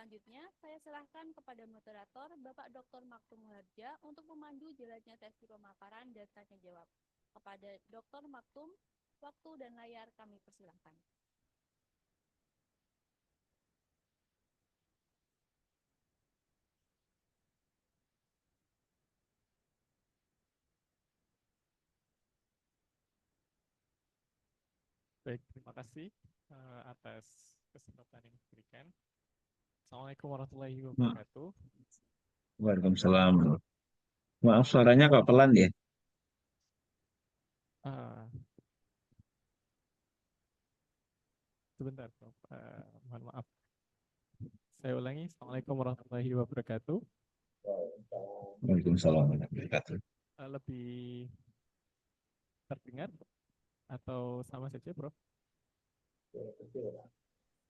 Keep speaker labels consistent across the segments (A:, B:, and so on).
A: Selanjutnya, saya serahkan kepada moderator Bapak Dr. Maktum Muharja untuk memandu jalannya sesi pemaparan dan tanya jawab. Kepada Dr. Maktum, waktu dan layar kami persilahkan.
B: Baik, terima kasih atas kesempatan yang diberikan. Assalamualaikum warahmatullahi wabarakatuh.
C: Waalaikumsalam. Maaf, suaranya kok pelan ya?
B: Uh, Sebentar, Prof. Mohon maaf. Saya ulangi. Assalamualaikum warahmatullahi wabarakatuh.
C: Waalaikumsalam warahmatullahi wabarakatuh.
B: Lebih terdengar atau sama saja, Prof?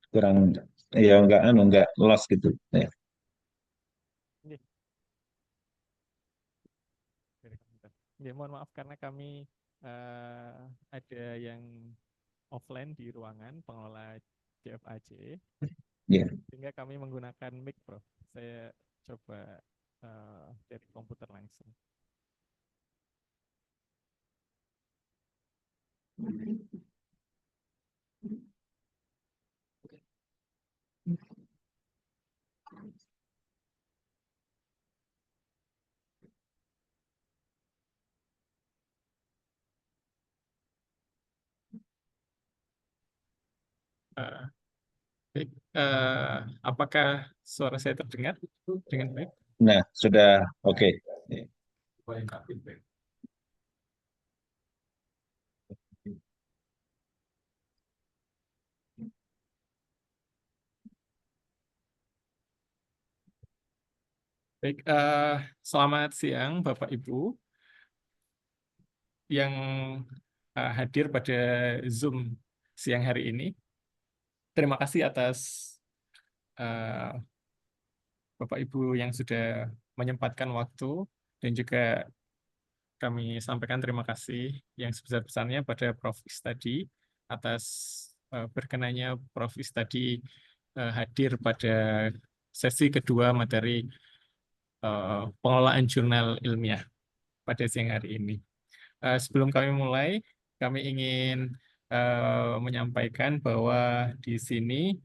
C: Kurang, ya enggak lost gitu. Ya.
B: Oke. Ya, mohon maaf karena kami ada yang offline di ruangan pengelola JFAJ,
C: Ya.
B: sehingga kami menggunakan mic, Prof. Saya coba dari komputer langsung. Baik, apakah suara saya terdengar dengan baik?
C: Nah, sudah oke. Ya.
B: Baik, selamat siang Bapak Ibu yang hadir pada Zoom siang hari ini. Terima kasih atas Bapak Ibu yang sudah menyempatkan waktu, dan juga kami sampaikan terima kasih yang sebesar-besarnya pada Prof. Istadi atas berkenannya Prof. Istadi hadir pada sesi kedua materi pengelolaan jurnal ilmiah pada siang hari ini. Sebelum kami mulai, kami ingin menyampaikan bahwa di sini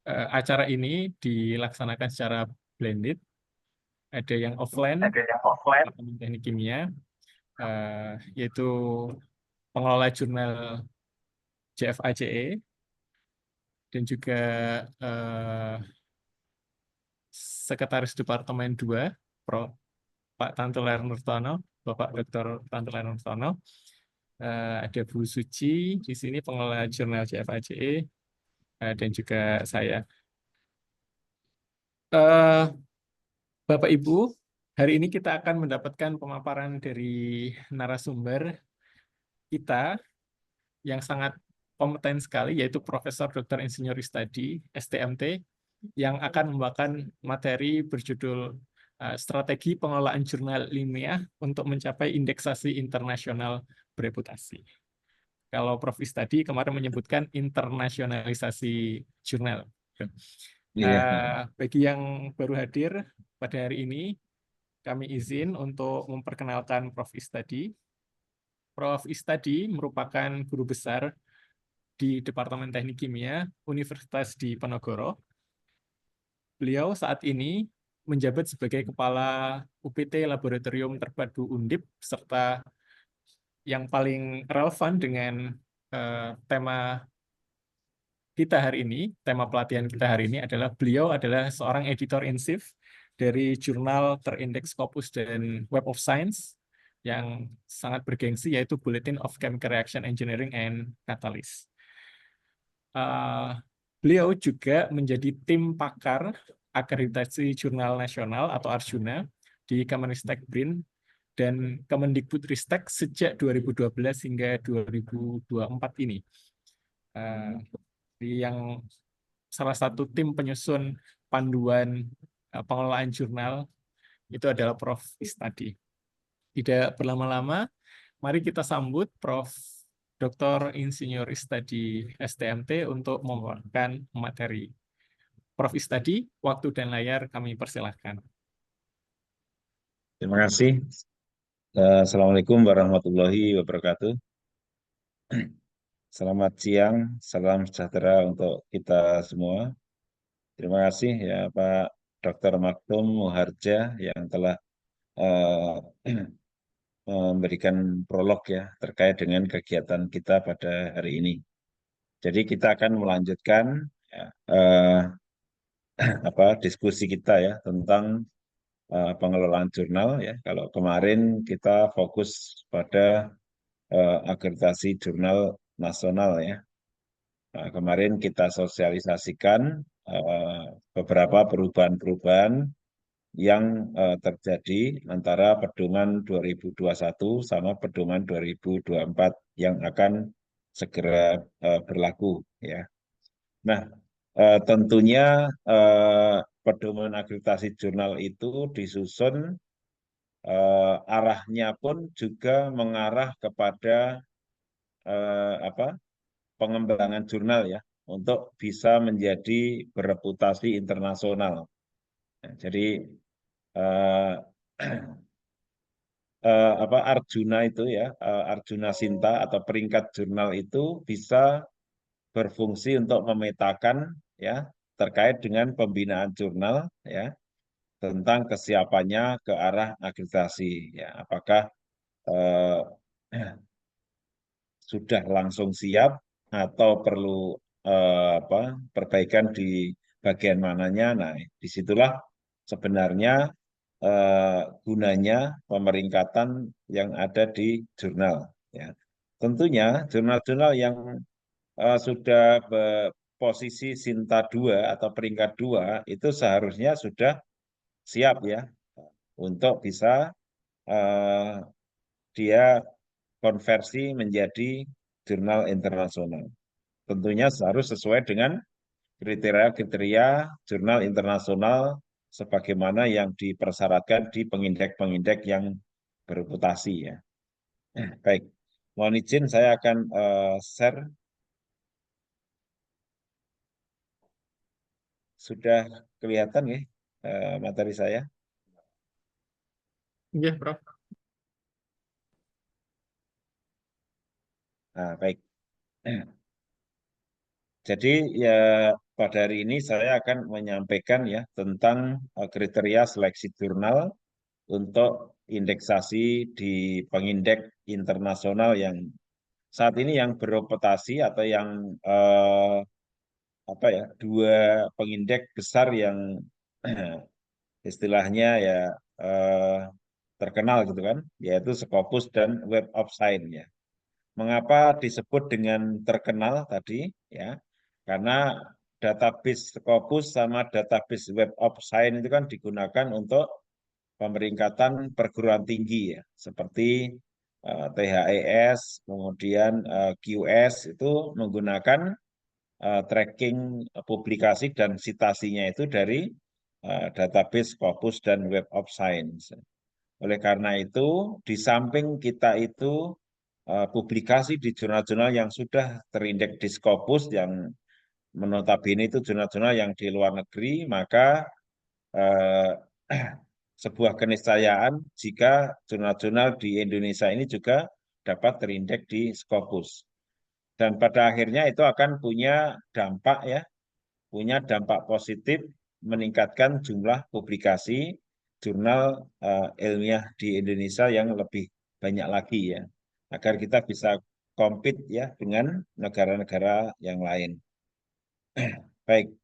B: acara ini dilaksanakan secara blended. Ada yang offline, Departemen Teknik Kimia, yaitu pengelola jurnal JFAJE, dan juga Sekretaris Departemen 2, Pak Tantoler Nurtono, Bapak Dr. Tantoler Nurtono. Ada Bu Suci di sini, pengelola jurnal JFAJE, dan juga saya. Bapak Ibu, hari ini kita akan mendapatkan pemaparan dari narasumber kita yang sangat kompeten sekali, yaitu Profesor Dr. Insinyur Istadi, STMT, yang akan membawakan materi berjudul Strategi Pengelolaan Jurnal Ilmiah untuk Mencapai Indeksasi Internasional Bereputasi. Kalau Prof. Istadi kemarin menyebutkan internasionalisasi jurnal. Bagi yang baru hadir pada hari ini, kami izin untuk memperkenalkan Prof. Istadi. Prof. Istadi merupakan guru besar di Departemen Teknik Kimia Universitas Diponegoro. Beliau saat ini menjabat sebagai Kepala UPT Laboratorium Terpadu Undip, serta yang paling relevan dengan tema kita hari ini, tema pelatihan kita hari ini adalah beliau adalah seorang editor-in-chief dari jurnal terindeks Scopus dan Web of Science yang sangat bergengsi, yaitu Bulletin of Chemical Reaction Engineering and Catalyst. Beliau juga menjadi tim pakar akreditasi jurnal nasional atau Arjuna di Kemenristek BRIN dan Kemendikbudristek sejak 2012 hingga 2024 ini. Yang salah satu tim penyusun panduan pengelolaan jurnal itu adalah Prof. Istadi. Tidak berlama-lama, mari kita sambut Prof. Dr. Insinyur Istadi STMT untuk membawakan materi. Prof. Istadi, waktu dan layar kami persilahkan.
C: Terima kasih. Assalamualaikum warahmatullahi wabarakatuh. Selamat siang, salam sejahtera untuk kita semua. Terima kasih ya Pak Dr. Maktum Muharja yang telah eh, memberikan prolog ya terkait dengan kegiatan kita pada hari ini. Jadi kita akan melanjutkan ya, diskusi kita ya tentang pengelolaan jurnal ya. Kalau kemarin kita fokus pada akreditasi jurnal nasional ya. Nah, kemarin kita sosialisasikan beberapa perubahan-perubahan yang terjadi antara pedoman 2021 sama pedoman 2024 yang akan segera berlaku ya. Nah, tentunya pedoman akreditasi jurnal itu disusun arahnya pun juga mengarah kepada pengembangan jurnal ya untuk bisa menjadi bereputasi internasional. Nah, jadi eh, Arjuna itu ya Arjuna Sinta atau peringkat jurnal itu bisa berfungsi untuk memetakan ya terkait dengan pembinaan jurnal ya tentang kesiapannya ke arah akreditasi ya apakah eh, sudah langsung siap atau perlu perbaikan di bagian mananya. Nah, disitulah sebenarnya gunanya pemeringkatan yang ada di jurnal. Ya. Tentunya jurnal-jurnal yang sudah posisi Sinta 2 atau peringkat 2 itu seharusnya sudah siap ya untuk bisa eh, dia konversi menjadi jurnal internasional. Tentunya harus sesuai dengan kriteria-kriteria jurnal internasional sebagaimana yang dipersyaratkan di pengindeks-pengindeks yang bereputasi ya. Baik, mohon izin saya akan share. Sudah kelihatan ya materi saya?
B: Iya, Prof.
C: Nah, baik. Jadi ya pada hari ini saya akan menyampaikan ya tentang kriteria seleksi jurnal untuk indeksasi di pengindeks internasional yang saat ini yang bereputasi atau yang dua pengindeks besar yang istilahnya ya eh, terkenal gitu kan, yaitu Scopus dan Web of Science ya. Mengapa disebut dengan terkenal tadi ya? Karena database Scopus sama database Web of Science itu kan digunakan untuk pemeringkatan perguruan tinggi ya, seperti THES, kemudian QS itu menggunakan tracking publikasi dan citasinya itu dari database Scopus dan Web of Science. Oleh karena itu, di samping kita itu publikasi di jurnal-jurnal yang sudah terindeks di Scopus yang notabene itu jurnal-jurnal yang di luar negeri, maka eh, sebuah keniscayaan jika jurnal-jurnal di Indonesia ini juga dapat terindeks di Scopus. Dan pada akhirnya itu akan punya dampak ya, punya dampak positif meningkatkan jumlah publikasi jurnal ilmiah di Indonesia yang lebih banyak lagi ya, agar kita bisa compete ya dengan negara-negara yang lain. Baik,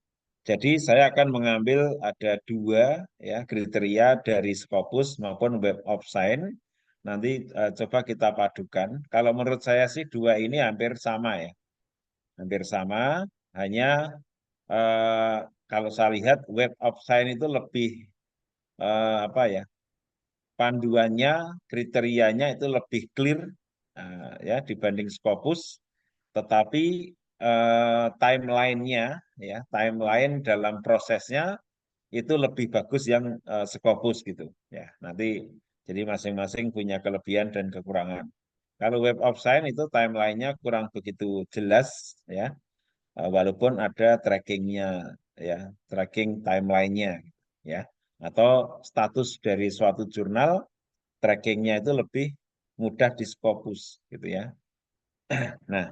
C: jadi saya akan mengambil ada dua ya kriteria dari Scopus maupun Web of Science. Nanti coba kita padukan. Kalau menurut saya sih dua ini hampir sama ya, hampir sama. Hanya eh, kalau saya lihat Web of Science itu lebih apa ya panduannya, kriterianya itu lebih clear ya dibanding Scopus, tetapi timeline-nya ya timeline dalam prosesnya itu lebih bagus yang Scopus gitu ya. Nanti jadi masing-masing punya kelebihan dan kekurangan. Kalau Web of Science itu timeline-nya kurang begitu jelas ya, walaupun ada trackingnya. ya, tracking timeline-nya ya. Atau status dari suatu jurnal trackingnya itu lebih mudah di Scopus gitu ya. Nah,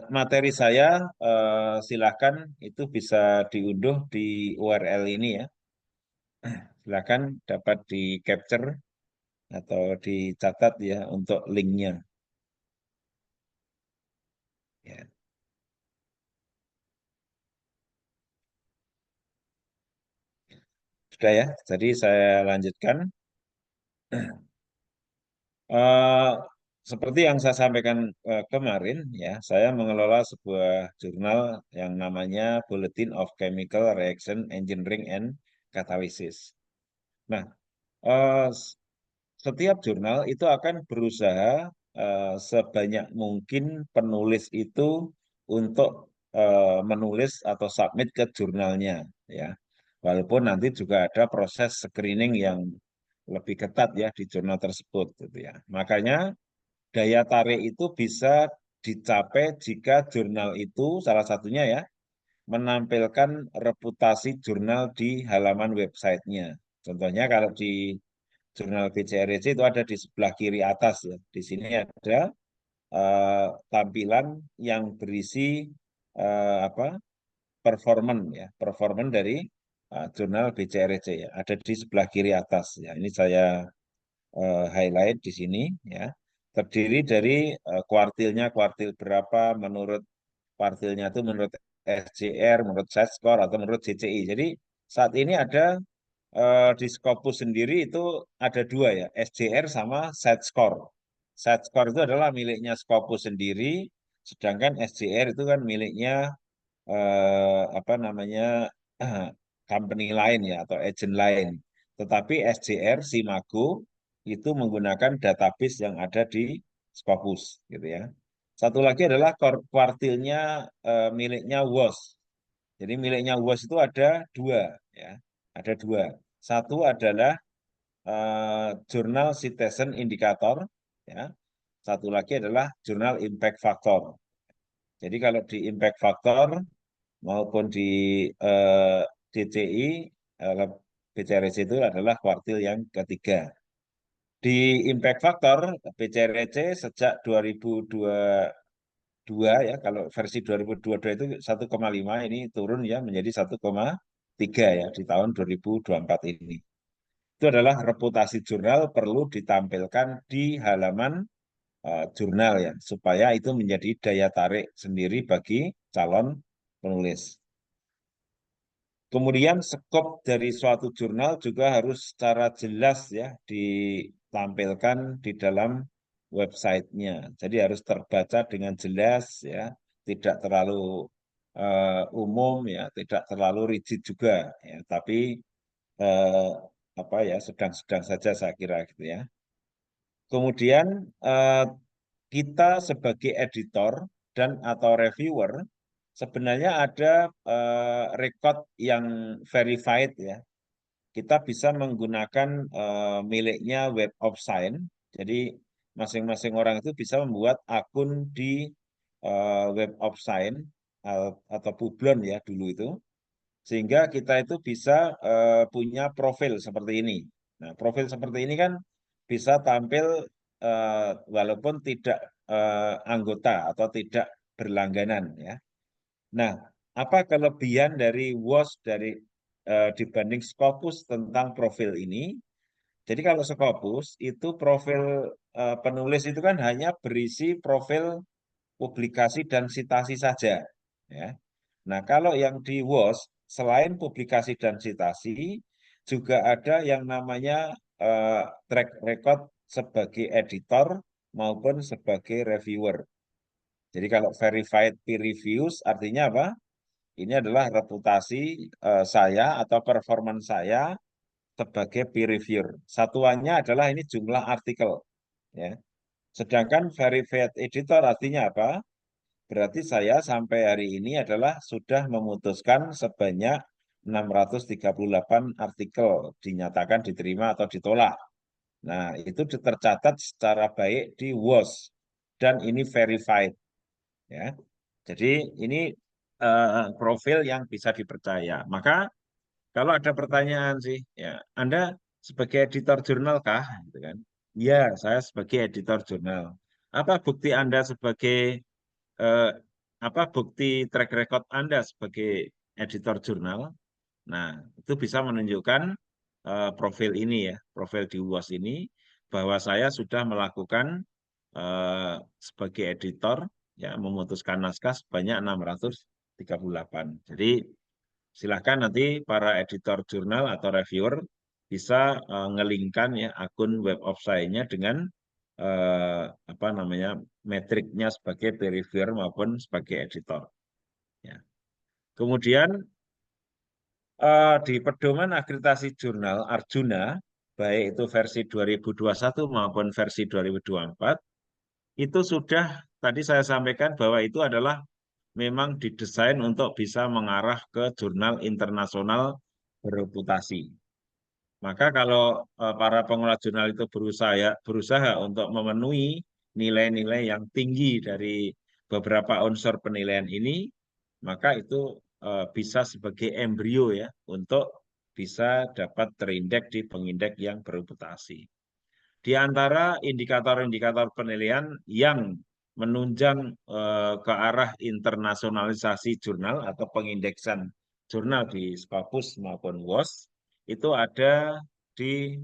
C: materi saya silakan itu bisa diunduh di URL ini ya. Silakan dapat di capture atau dicatat ya untuk linknya. Ya. Sudah ya, jadi saya lanjutkan. Eh, Seperti yang saya sampaikan kemarin, ya, saya mengelola sebuah jurnal yang namanya Bulletin of Chemical Reaction Engineering and Catalysis. Nah, eh, setiap jurnal itu akan berusaha sebanyak mungkin penulis itu untuk menulis atau submit ke jurnalnya, ya. Walaupun nanti juga ada proses screening yang lebih ketat ya di jurnal tersebut, gitu ya. Makanya daya tarik itu bisa dicapai jika jurnal itu salah satunya ya menampilkan reputasi jurnal di halaman websitenya. Contohnya kalau di jurnal BCRC itu ada di sebelah kiri atas ya. Di sini ada tampilan yang berisi apa performan ya, performan dari jurnal BCRC ya. Ada di sebelah kiri atas ya. Ini saya highlight di sini ya. Terdiri dari kuartilnya, kuartil berapa menurut kuartilnya itu menurut SJR, menurut set score atau menurut JCI. Jadi saat ini ada di Scopus sendiri itu ada dua ya, SJR sama set score. Set score itu adalah miliknya Scopus sendiri, sedangkan SJR itu kan miliknya apa namanya company lain ya atau agent lain. Tetapi SJR Simago itu menggunakan database yang ada di Scopus gitu ya. Satu lagi adalah kuartilnya miliknya WOS. Jadi miliknya WOS itu ada dua ya, ada dua. Satu adalah jurnal Citizen Indicator ya. Satu lagi adalah jurnal Impact Factor. Jadi kalau di Impact Factor maupun di eh, DCI, BCRC itu adalah kuartil yang ketiga. Di Impact Factor, BCRC sejak 2022 ya, kalau versi 2022 itu 1,5 ini turun ya menjadi 1,3 ya di tahun 2024 ini. Itu adalah reputasi jurnal perlu ditampilkan di halaman jurnal ya, supaya itu menjadi daya tarik sendiri bagi calon penulis. Kemudian skop dari suatu jurnal juga harus secara jelas ya ditampilkan di dalam websitenya. Jadi harus terbaca dengan jelas ya, tidak terlalu umum ya, tidak terlalu rigid juga ya, tapi eh, apa ya sedang-sedang saja saya kira gitu ya. Kemudian kita sebagai editor dan atau reviewer sebenarnya ada record yang verified ya. Kita bisa menggunakan miliknya Web of Science. Jadi masing-masing orang itu bisa membuat akun di Web of Science atau Publon ya dulu itu. Sehingga kita itu bisa punya profil seperti ini. Nah, profil seperti ini kan bisa tampil walaupun tidak anggota atau tidak berlangganan ya. Nah, apa kelebihan dari WOS dibanding Scopus tentang profil ini? Jadi kalau Scopus itu profil penulis itu kan hanya berisi profil publikasi dan citasi saja, ya. Nah, kalau yang di WOS selain publikasi dan citasi juga ada yang namanya track record sebagai editor maupun sebagai reviewer. Jadi kalau verified peer reviews artinya apa? Ini adalah reputasi saya atau performance saya sebagai peer reviewer. Satuannya adalah ini jumlah artikel, ya. Sedangkan verified editor artinya apa? Berarti saya sampai hari ini adalah sudah memutuskan sebanyak 638 artikel dinyatakan diterima atau ditolak. Nah, itu tercatat secara baik di WOS dan ini verified, ya. Jadi ini profil yang bisa dipercaya. Maka kalau ada pertanyaan sih, ya Anda sebagai editor jurnal kah? Gitu kan? Ya, saya sebagai editor jurnal. Apa bukti Anda sebagai eh, apa bukti track record Anda sebagai editor jurnal? Nah, itu bisa menunjukkan profil ini ya, profil di UAS ini bahwa saya sudah melakukan sebagai editor ya memutuskan naskah sebanyak 638. Jadi silahkan nanti para editor jurnal atau reviewer bisa ngelingkan ya akun web of science-nya dengan apa namanya metriknya sebagai peer reviewer maupun sebagai editor. Ya. Kemudian di pedoman akreditasi jurnal Arjuna, baik itu versi 2021 maupun versi 2024, itu sudah tadi saya sampaikan bahwa itu adalah memang didesain untuk bisa mengarah ke jurnal internasional bereputasi. Maka kalau para pengelola jurnal itu berusaha untuk memenuhi nilai-nilai yang tinggi dari beberapa unsur penilaian ini, maka itu bisa sebagai embrio ya untuk bisa dapat terindeks di pengindeks yang bereputasi. Di antara indikator-indikator penilaian yang menunjang ke arah internasionalisasi jurnal atau pengindeksan jurnal di Scopus maupun WOS itu ada di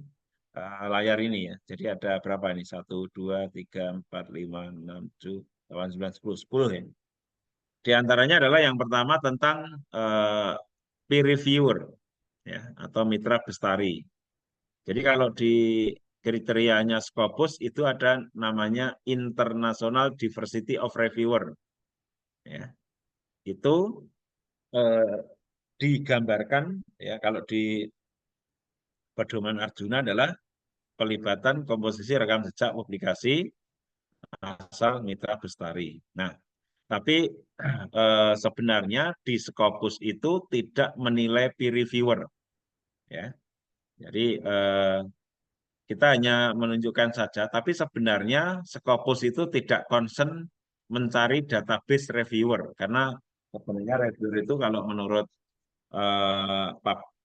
C: layar ini ya. Jadi ada berapa ini? 1, 2, 3, 4, 5, 6, 7, 8, 9, 10. 10 ya. Di antaranya adalah yang pertama tentang peer reviewer ya atau mitra bestari. Jadi kalau di kriterianya Scopus itu ada namanya International Diversity of Reviewer. Ya, itu eh, digambarkan ya kalau di pedoman Arjuna adalah pelibatan komposisi rekam jejak publikasi asal mitra bestari. Nah, tapi sebenarnya di Scopus itu tidak menilai peer reviewer. Ya, jadi kita hanya menunjukkan saja, tapi sebenarnya Scopus itu tidak concern mencari database reviewer, karena sebenarnya reviewer itu kalau menurut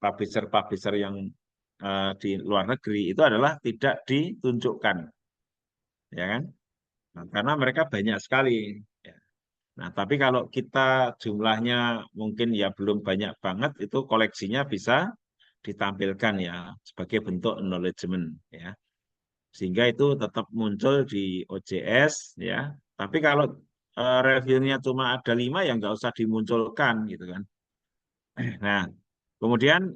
C: publisher-publisher yang di luar negeri itu adalah tidak ditunjukkan, ya kan? Nah, karena mereka banyak sekali. Ya. Nah, tapi kalau kita jumlahnya mungkin ya belum banyak banget, itu koleksinya bisa ditampilkan ya sebagai bentuk acknowledgement ya. Sehingga itu tetap muncul di OJS ya. Tapi kalau reviewnya cuma ada 5 ya nggak usah dimunculkan gitu kan. Nah, kemudian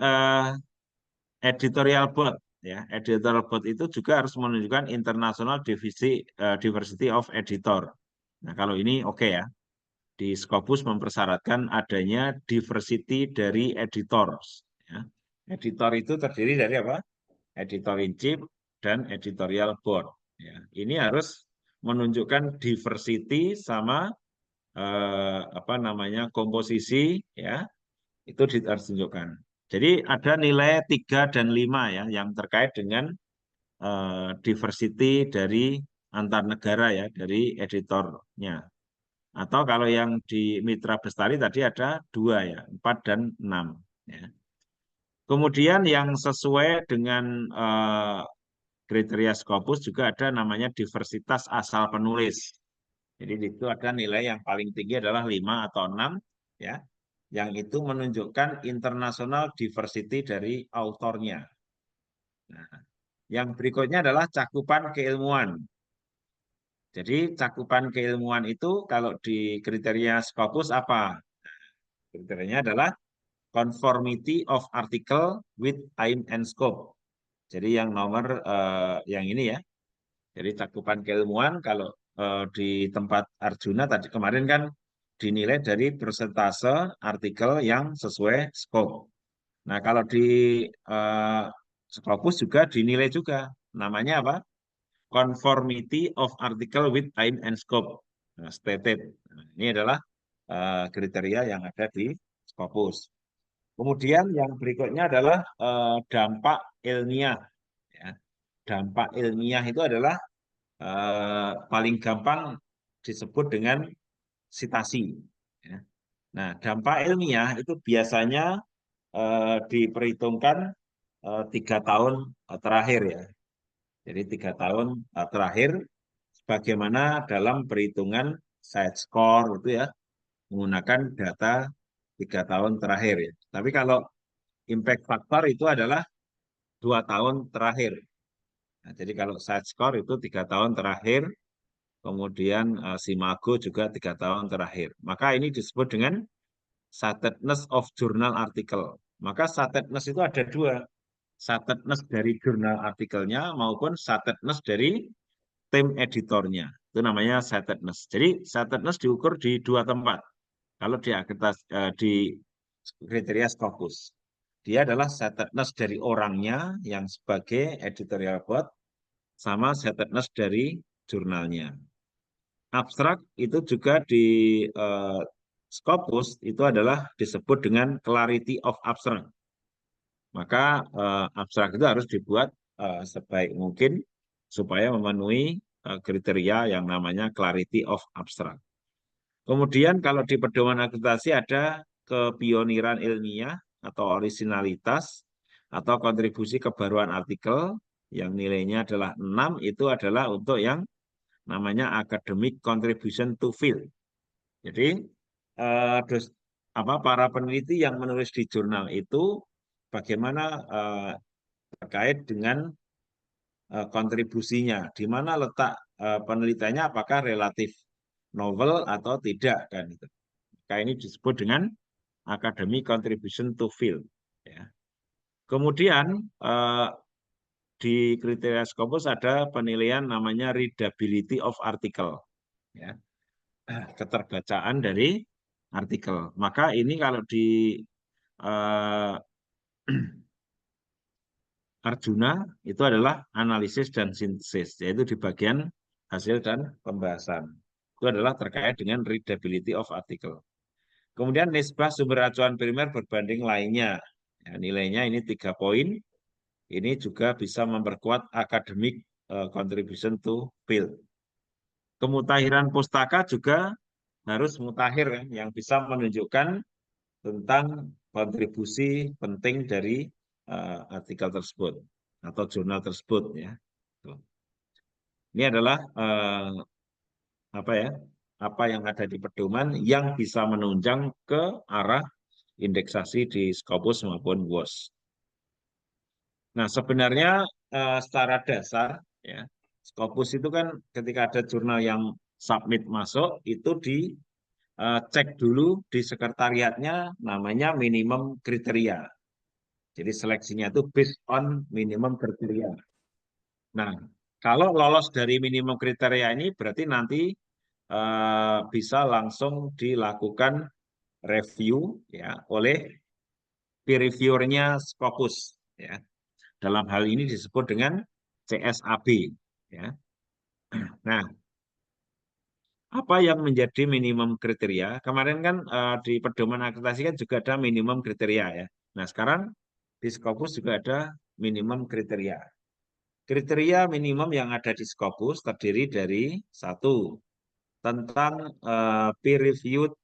C: editorial board ya. Editorial board itu juga harus menunjukkan international diversity of editor. Nah, kalau ini oke ya. Di Scopus mempersyaratkan adanya diversity dari editors ya. Editor itu terdiri dari apa? Editor in chief dan editorial board. Ya, ini harus menunjukkan diversity sama apa namanya komposisi ya itu harus ditunjukkan. Jadi ada nilai 3 dan 5 ya yang terkait dengan diversity dari antar negara ya dari editornya. Atau kalau yang di Mitra Bestari tadi ada 2 ya, 4 dan 6 ya. Kemudian yang sesuai dengan kriteria Scopus juga ada namanya diversitas asal penulis. Jadi itu ada nilai yang paling tinggi adalah 5 atau 6 ya. Yang itu menunjukkan international diversity dari autornya. Nah, yang berikutnya adalah cakupan keilmuan. Jadi cakupan keilmuan itu kalau di kriteria Scopus apa? Kriterianya adalah conformity of article with aim and scope. Jadi yang nomor yang ini ya. Jadi cakupan keilmuan kalau di tempat Arjuna tadi kemarin kan dinilai dari persentase artikel yang sesuai scope. Nah kalau di Scopus juga dinilai juga. Namanya apa? Conformity of article with aim and scope. Nah, stated. Nah, ini adalah kriteria yang ada di Scopus. Kemudian yang berikutnya adalah dampak ilmiah. Ya. Dampak ilmiah itu adalah paling gampang disebut dengan sitasi. Ya. Nah, dampak ilmiah itu biasanya diperhitungkan 3 tahun terakhir ya. Jadi 3 tahun terakhir, bagaimana dalam perhitungan side score itu ya, menggunakan data 3 tahun terakhir ya. Tapi kalau impact factor itu adalah 2 tahun terakhir. Nah, jadi kalau side score itu 3 tahun terakhir, kemudian SIMAGO juga 3 tahun terakhir. Maka ini disebut dengan cited-ness of journal article. Maka cited-ness itu ada dua, cited-ness dari jurnal artikelnya maupun cited-ness dari tim editornya. Itu namanya cited-ness. Jadi cited-ness diukur di 2 tempat. Kalau di kriteria Scopus, dia adalah cited-ness dari orangnya yang sebagai editorial board, sama cited-ness dari jurnalnya. Abstrak itu juga di Scopus itu adalah disebut dengan clarity of abstract. Maka abstrak itu harus dibuat sebaik mungkin supaya memenuhi kriteria yang namanya clarity of abstract. Kemudian kalau di pedoman akreditasi ada kepioniran ilmiah atau originalitas atau kontribusi kebaruan artikel yang nilainya adalah 6, itu adalah untuk yang namanya academic contribution to field. Jadi para peneliti yang menulis di jurnal itu bagaimana terkait dengan kontribusinya, di mana letak penelitiannya, apakah relatif novel atau tidak kan itu. Maka ini disebut dengan academic contribution to field. Ya. Kemudian di kriteria Scopus ada penilaian namanya readability of article. Ya. Keterbacaan dari artikel. Maka ini kalau di Arjuna itu adalah analisis dan sintesis, yaitu di bagian hasil dan pembahasan. Itu adalah terkait dengan readability of article. Kemudian nisbah sumber acuan primer berbanding lainnya. Ya, nilainya ini 3 poin. Ini juga bisa memperkuat academic contribution to field. Kemutahiran pustaka juga harus mutakhir kan, yang bisa menunjukkan tentang kontribusi penting dari artikel tersebut atau jurnal tersebut ya. Ini adalah apa yang ada di pedoman yang bisa menunjang ke arah indeksasi di Scopus maupun WOS. Nah, sebenarnya secara dasar ya, Scopus itu kan ketika ada jurnal yang submit masuk itu cek dulu di sekretariatnya, namanya minimum kriteria. Jadi seleksinya itu based on minimum kriteria. Nah, kalau lolos dari minimum kriteria ini berarti nanti bisa langsung dilakukan review ya oleh peer reviewernya Scopus ya. Dalam hal ini disebut dengan CSAB ya. Nah, apa yang menjadi minimum kriteria? Kemarin kan di pedoman akreditasi kan juga ada minimum kriteria ya. Nah, sekarang di Scopus juga ada minimum kriteria. Kriteria minimum yang ada di Scopus terdiri dari 1, tentang peer-reviewed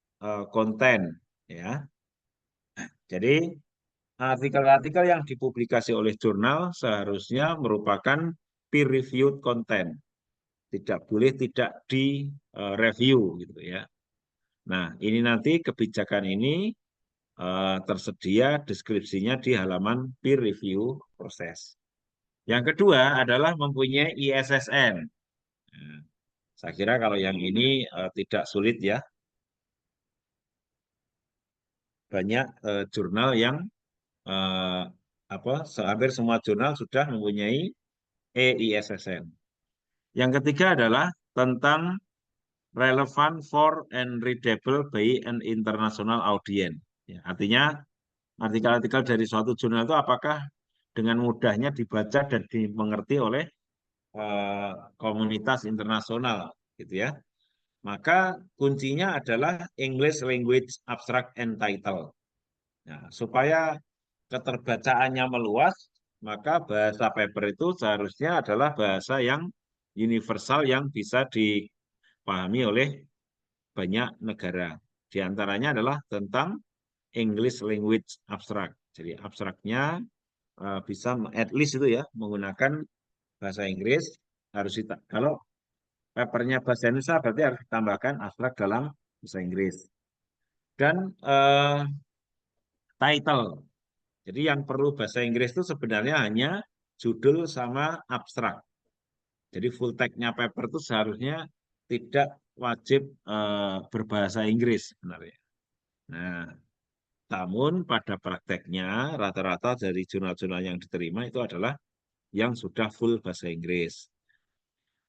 C: konten ya. Jadi artikel-artikel yang dipublikasi oleh jurnal seharusnya merupakan peer-reviewed konten. Tidak boleh tidak di-review gitu ya. Nah, ini nanti kebijakan ini tersedia deskripsinya di halaman peer review proses. Yang kedua adalah mempunyai ISSN. Nah, saya kira kalau yang ini tidak sulit ya. Banyak jurnal yang hampir semua jurnal sudah mempunyai EISSN. Yang ketiga adalah tentang relevant for and readable by an international audience. Ya, artinya artikel-artikel dari suatu jurnal itu apakah dengan mudahnya dibaca dan dimengerti oleh komunitas internasional, gitu ya. Maka kuncinya adalah English language abstract and title. Nah, supaya keterbacaannya meluas, maka bahasa paper itu seharusnya adalah bahasa yang universal yang bisa dipahami oleh banyak negara. Di antaranya adalah tentang English Language Abstract. Jadi abstraknya bisa at least itu ya menggunakan bahasa Inggris. Harus kalau papernya bahasa Indonesia berarti harus ditambahkan abstrak dalam bahasa Inggris. Dan title. Jadi yang perlu bahasa Inggris itu sebenarnya hanya judul sama abstrak. Jadi full text-nya paper itu seharusnya tidak wajib berbahasa Inggris sebenarnya. Nah, namun pada prakteknya rata-rata dari jurnal-jurnal yang diterima itu adalah yang sudah full bahasa Inggris.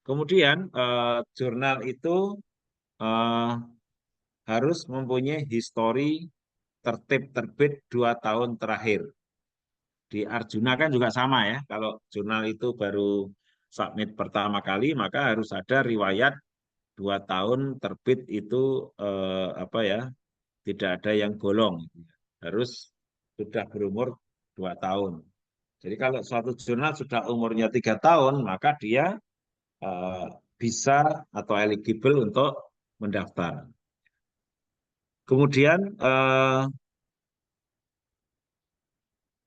C: Kemudian jurnal itu harus mempunyai histori tertib terbit 2 tahun terakhir. Di Arjuna kan juga sama ya. Kalau jurnal itu baru submit pertama kali, maka harus ada riwayat 2 tahun terbit itu apa ya? Tidak ada yang bolong. Harus sudah berumur 2 tahun. Jadi kalau suatu jurnal sudah umurnya 3 tahun, maka dia bisa atau eligible untuk mendaftar. Kemudian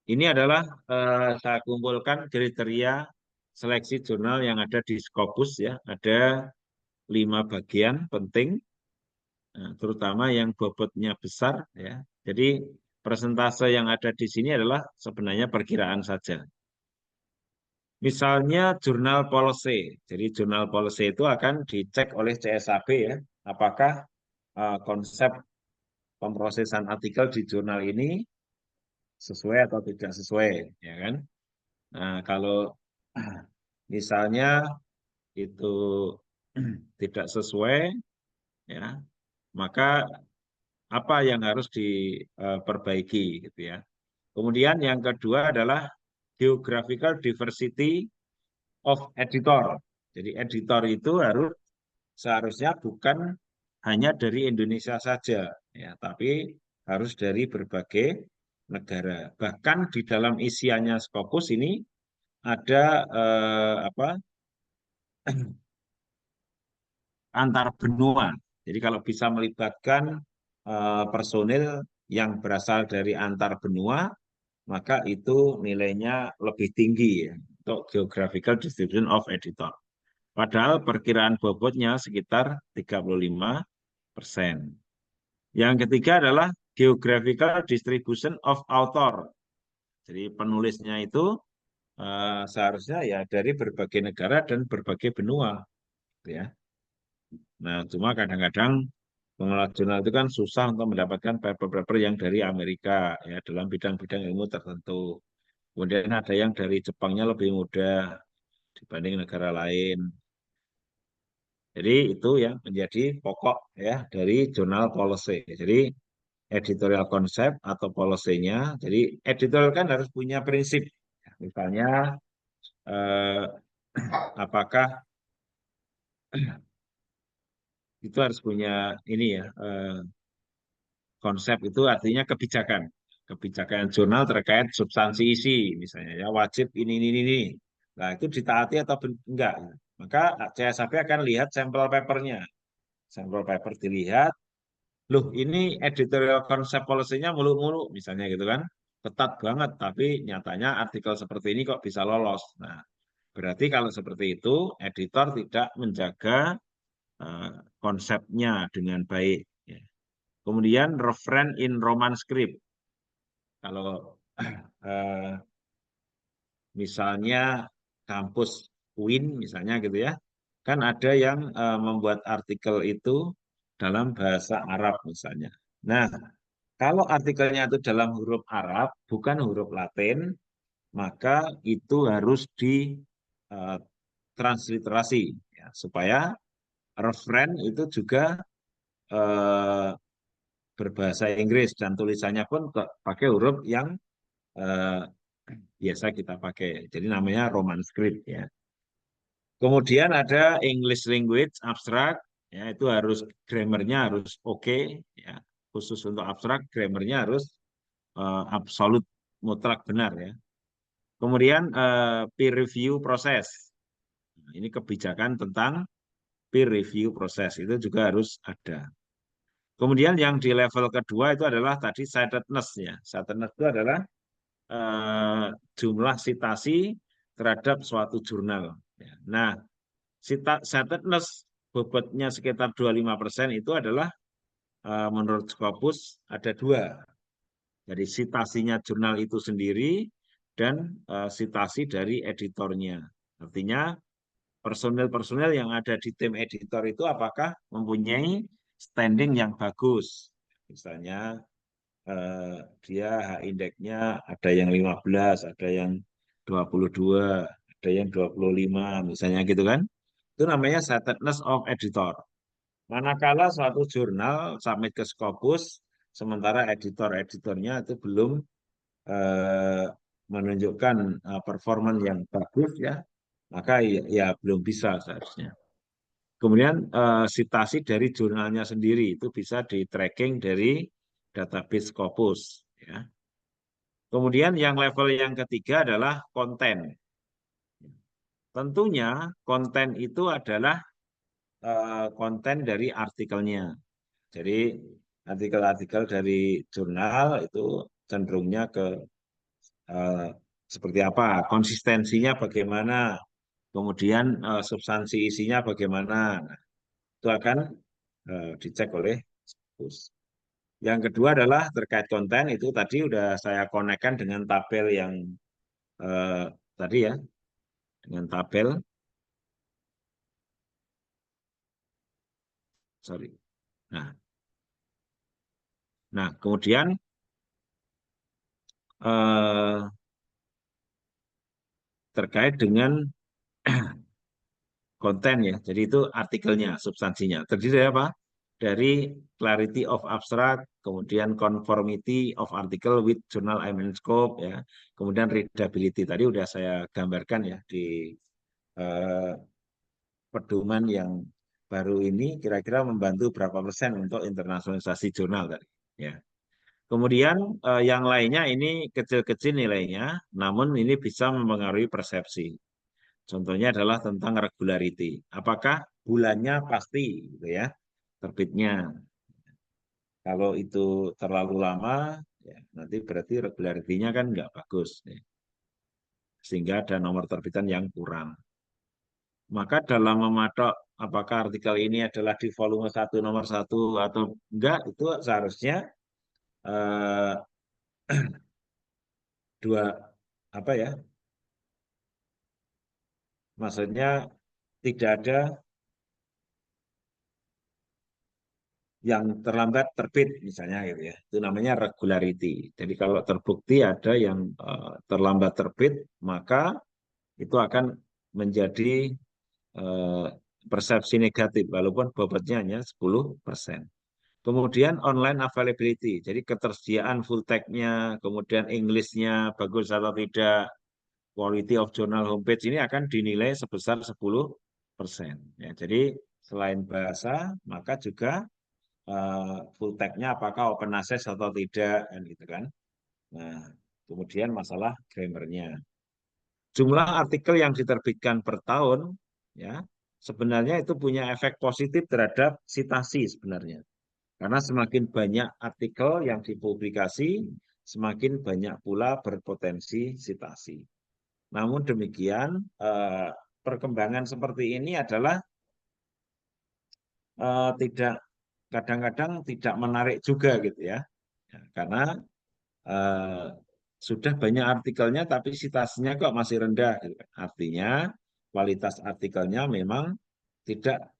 C: ini adalah saya kumpulkan kriteria seleksi jurnal yang ada di Scopus ya. Ada 5 bagian penting, terutama yang bobotnya besar ya. Jadi persentase yang ada di sini adalah sebenarnya perkiraan saja. Misalnya jurnal policy. Jadi jurnal policy itu akan dicek oleh CSAB ya. Apakah konsep pemrosesan artikel di jurnal ini sesuai atau tidak sesuai, ya kan? Nah, kalau misalnya itu tidak sesuai, ya, maka apa yang harus diperbaiki, gitu ya. Kemudian yang kedua adalah geographical diversity of editor. Jadi editor itu seharusnya bukan hanya dari Indonesia saja, ya, tapi harus dari berbagai negara. Bahkan di dalam isiannya Scopus ini ada antar benua. Jadi kalau bisa melibatkan personil yang berasal dari antar benua, maka itu nilainya lebih tinggi ya, untuk geographical distribution of editor. Padahal perkiraan bobotnya sekitar 35%. Yang ketiga adalah geographical distribution of author. Jadi penulisnya itu seharusnya ya dari berbagai negara dan berbagai benua, ya. Nah, cuma kadang-kadang pengelola jurnal itu kan susah untuk mendapatkan paper-paper yang dari Amerika ya dalam bidang-bidang ilmu tertentu. Kemudian ada yang dari Jepangnya lebih mudah dibanding negara lain. Jadi itu yang menjadi pokok ya dari jurnal policy. Jadi editorial konsep atau policy-nya. Jadi editorial kan harus punya prinsip. Misalnya apakah itu harus punya ini ya konsep itu artinya kebijakan. Kebijakan jurnal terkait substansi isi misalnya ya wajib ini. Nah, itu ditaati atau enggak. Maka CSAP akan lihat sampel papernya. Sampel paper dilihat, loh ini editorial konsep policy-nya muluk-muluk misalnya gitu kan. Ketat banget, tapi nyatanya artikel seperti ini kok bisa lolos. Nah, berarti kalau seperti itu, editor tidak menjaga konsepnya dengan baik. Kemudian reference in Roman script. Kalau misalnya kampus UIN misalnya gitu ya, kan ada yang membuat artikel itu dalam bahasa Arab misalnya. Nah, kalau artikelnya itu dalam huruf Arab, bukan huruf Latin, maka itu harus ditransliterasi ya, supaya referen itu juga berbahasa Inggris dan tulisannya pun pakai huruf yang biasa kita pakai. Jadi namanya Roman script ya. Kemudian ada English language abstract ya itu harus grammarnya harus oke ya. Khusus untuk abstrak grammarnya harus absolut mutlak benar ya. Kemudian peer review proses. Ini kebijakan tentang peer review proses itu juga harus ada. Kemudian yang di level kedua itu adalah tadi citedness ya. Citedness itu adalah jumlah citasi terhadap suatu jurnal. Nah, citedness bobotnya sekitar 25% itu adalah menurut Scopus ada dua. Jadi citasinya jurnal itu sendiri dan citasi dari editornya. Artinya personil-personil yang ada di tim editor itu apakah mempunyai standing yang bagus. Misalnya dia H-indeksnya ada yang 15, ada yang 22, ada yang 25, misalnya gitu kan. Itu namanya citedness of editor. Manakala suatu jurnal submit ke Scopus, sementara editor-editornya itu belum menunjukkan performan yang bagus ya, maka ya belum bisa seharusnya. Kemudian citasi dari jurnalnya sendiri itu bisa di-tracking dari database Scopus. Ya. Kemudian yang level yang ketiga adalah konten. Tentunya konten itu adalah konten dari artikelnya. Jadi artikel-artikel dari jurnal itu cenderungnya ke seperti apa, konsistensinya bagaimana, kemudian substansi isinya bagaimana. Nah, itu akan dicek oleh Scopus. Yang kedua adalah terkait konten, itu tadi sudah saya konekkan dengan tabel yang tadi ya, dengan tabel. Sorry. Nah kemudian terkait dengan konten ya, jadi itu artikelnya, substansinya. Terdiri dari apa? Dari clarity of abstract, kemudian conformity of article with journal aim and scope, ya, kemudian readability. Tadi udah saya gambarkan ya di pedoman yang baru ini, kira-kira membantu berapa persen untuk internasionalisasi jurnal tadi. Ya. Kemudian yang lainnya ini kecil-kecil nilainya, namun ini bisa mempengaruhi persepsi. Contohnya adalah tentang regularity. Apakah bulannya pasti, gitu ya, terbitnya? Kalau itu terlalu lama, ya, nanti berarti regularity-nya kan nggak bagus, ya. Sehingga ada nomor terbitan yang kurang. Maka dalam mematok apakah artikel ini adalah di volume 1 nomor 1 atau enggak, itu seharusnya dua apa ya? Maksudnya tidak ada yang terlambat terbit misalnya gitu ya. Itu namanya regularity. Jadi kalau terbukti ada yang terlambat terbit, maka itu akan menjadi persepsi negatif walaupun bobotnya hanya 10%. Kemudian online availability. Jadi ketersediaan full text-nya, kemudian English-nya bagus atau tidak, quality of journal homepage ini akan dinilai sebesar 10%. Ya, jadi selain bahasa, maka juga full text-nya apakah open access atau tidak, kan gitu kan. Nah, kemudian masalah grammar-nya. Jumlah artikel yang diterbitkan per tahun, ya, sebenarnya itu punya efek positif terhadap citasi sebenarnya. Karena semakin banyak artikel yang dipublikasi, semakin banyak pula berpotensi citasi. Namun demikian, perkembangan seperti ini adalah tidak kadang-kadang tidak menarik juga gitu ya. Karena sudah banyak artikelnya tapi citasinya kok masih rendah gitu. Artinya kualitas artikelnya memang tidak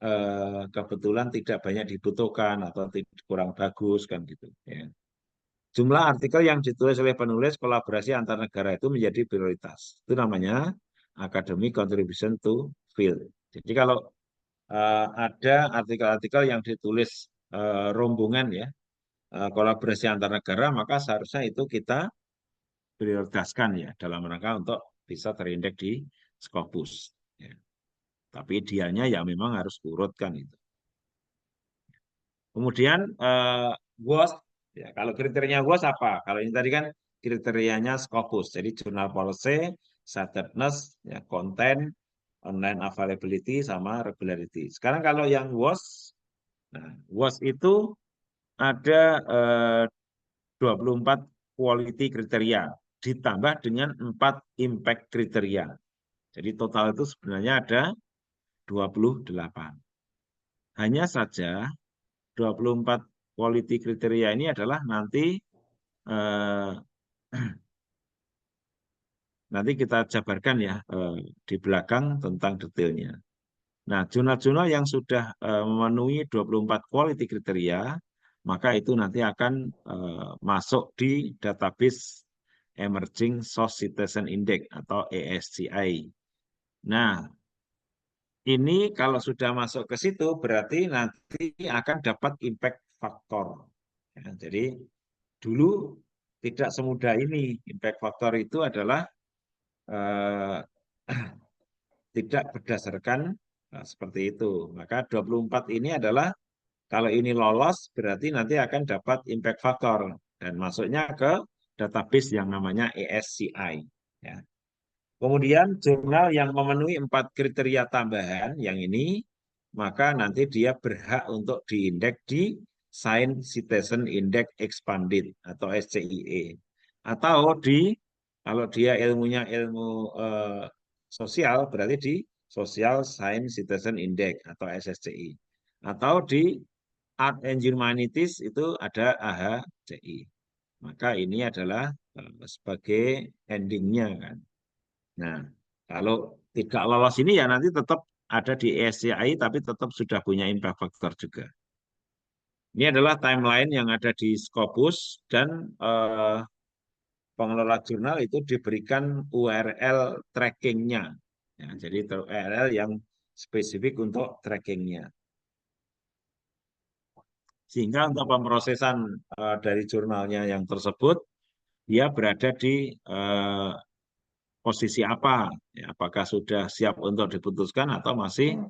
C: kebetulan tidak banyak dibutuhkan atau kurang bagus kan gitu ya. Jumlah artikel yang ditulis oleh penulis kolaborasi antar negara itu menjadi prioritas. Itu namanya academic contribution to field. Jadi kalau ada artikel-artikel yang ditulis rombongan ya, kolaborasi antar negara, maka seharusnya itu kita prioritaskan ya dalam rangka untuk bisa terindeks di Scopus. Ya. Tapi idealnya ya memang harus urutkan itu. Kemudian WOS, ya, kalau kriterianya WOS apa? Kalau ini tadi kan kriterianya Scopus, jadi journal policy, citedness, ya, konten, online availability, sama regularity. Sekarang kalau yang WOS, nah, WOS itu ada 24 quality kriteria ditambah dengan 4 impact kriteria. Jadi total itu sebenarnya ada 28. Hanya saja 24 quality kriteria ini adalah nanti nanti kita jabarkan ya di belakang tentang detailnya. Nah, jurnal-jurnal yang sudah memenuhi 24 quality kriteria, maka itu nanti akan masuk di database Emerging Source Citizen Index atau ESCI. Nah, ini kalau sudah masuk ke situ berarti nanti akan dapat impact factor. Ya, jadi dulu tidak semudah ini. Impact factor itu adalah tidak berdasarkan seperti itu. Maka 24 ini adalah kalau ini lolos berarti nanti akan dapat impact factor dan masuknya ke database yang namanya ESCI. Ya. Kemudian jurnal yang memenuhi 4 kriteria tambahan yang ini, maka nanti dia berhak untuk diindeks di Science Citizen Index Expanded atau SCIE. Atau di, kalau dia ilmunya ilmu sosial, berarti di Social Science Citizen Index atau SSCI. Atau di Art and Humanities itu ada AHCI. Maka ini adalah sebagai endingnya kan. Nah, kalau tidak lolos ini ya nanti tetap ada di ESCI tapi tetap sudah punya impact factor juga. Ini adalah timeline yang ada di Scopus dan pengelola jurnal itu diberikan URL trackingnya. Ya, jadi URL yang spesifik untuk trackingnya. Sehingga untuk pemrosesan dari jurnalnya yang tersebut, dia berada di posisi apa, ya, apakah sudah siap untuk diputuskan atau masih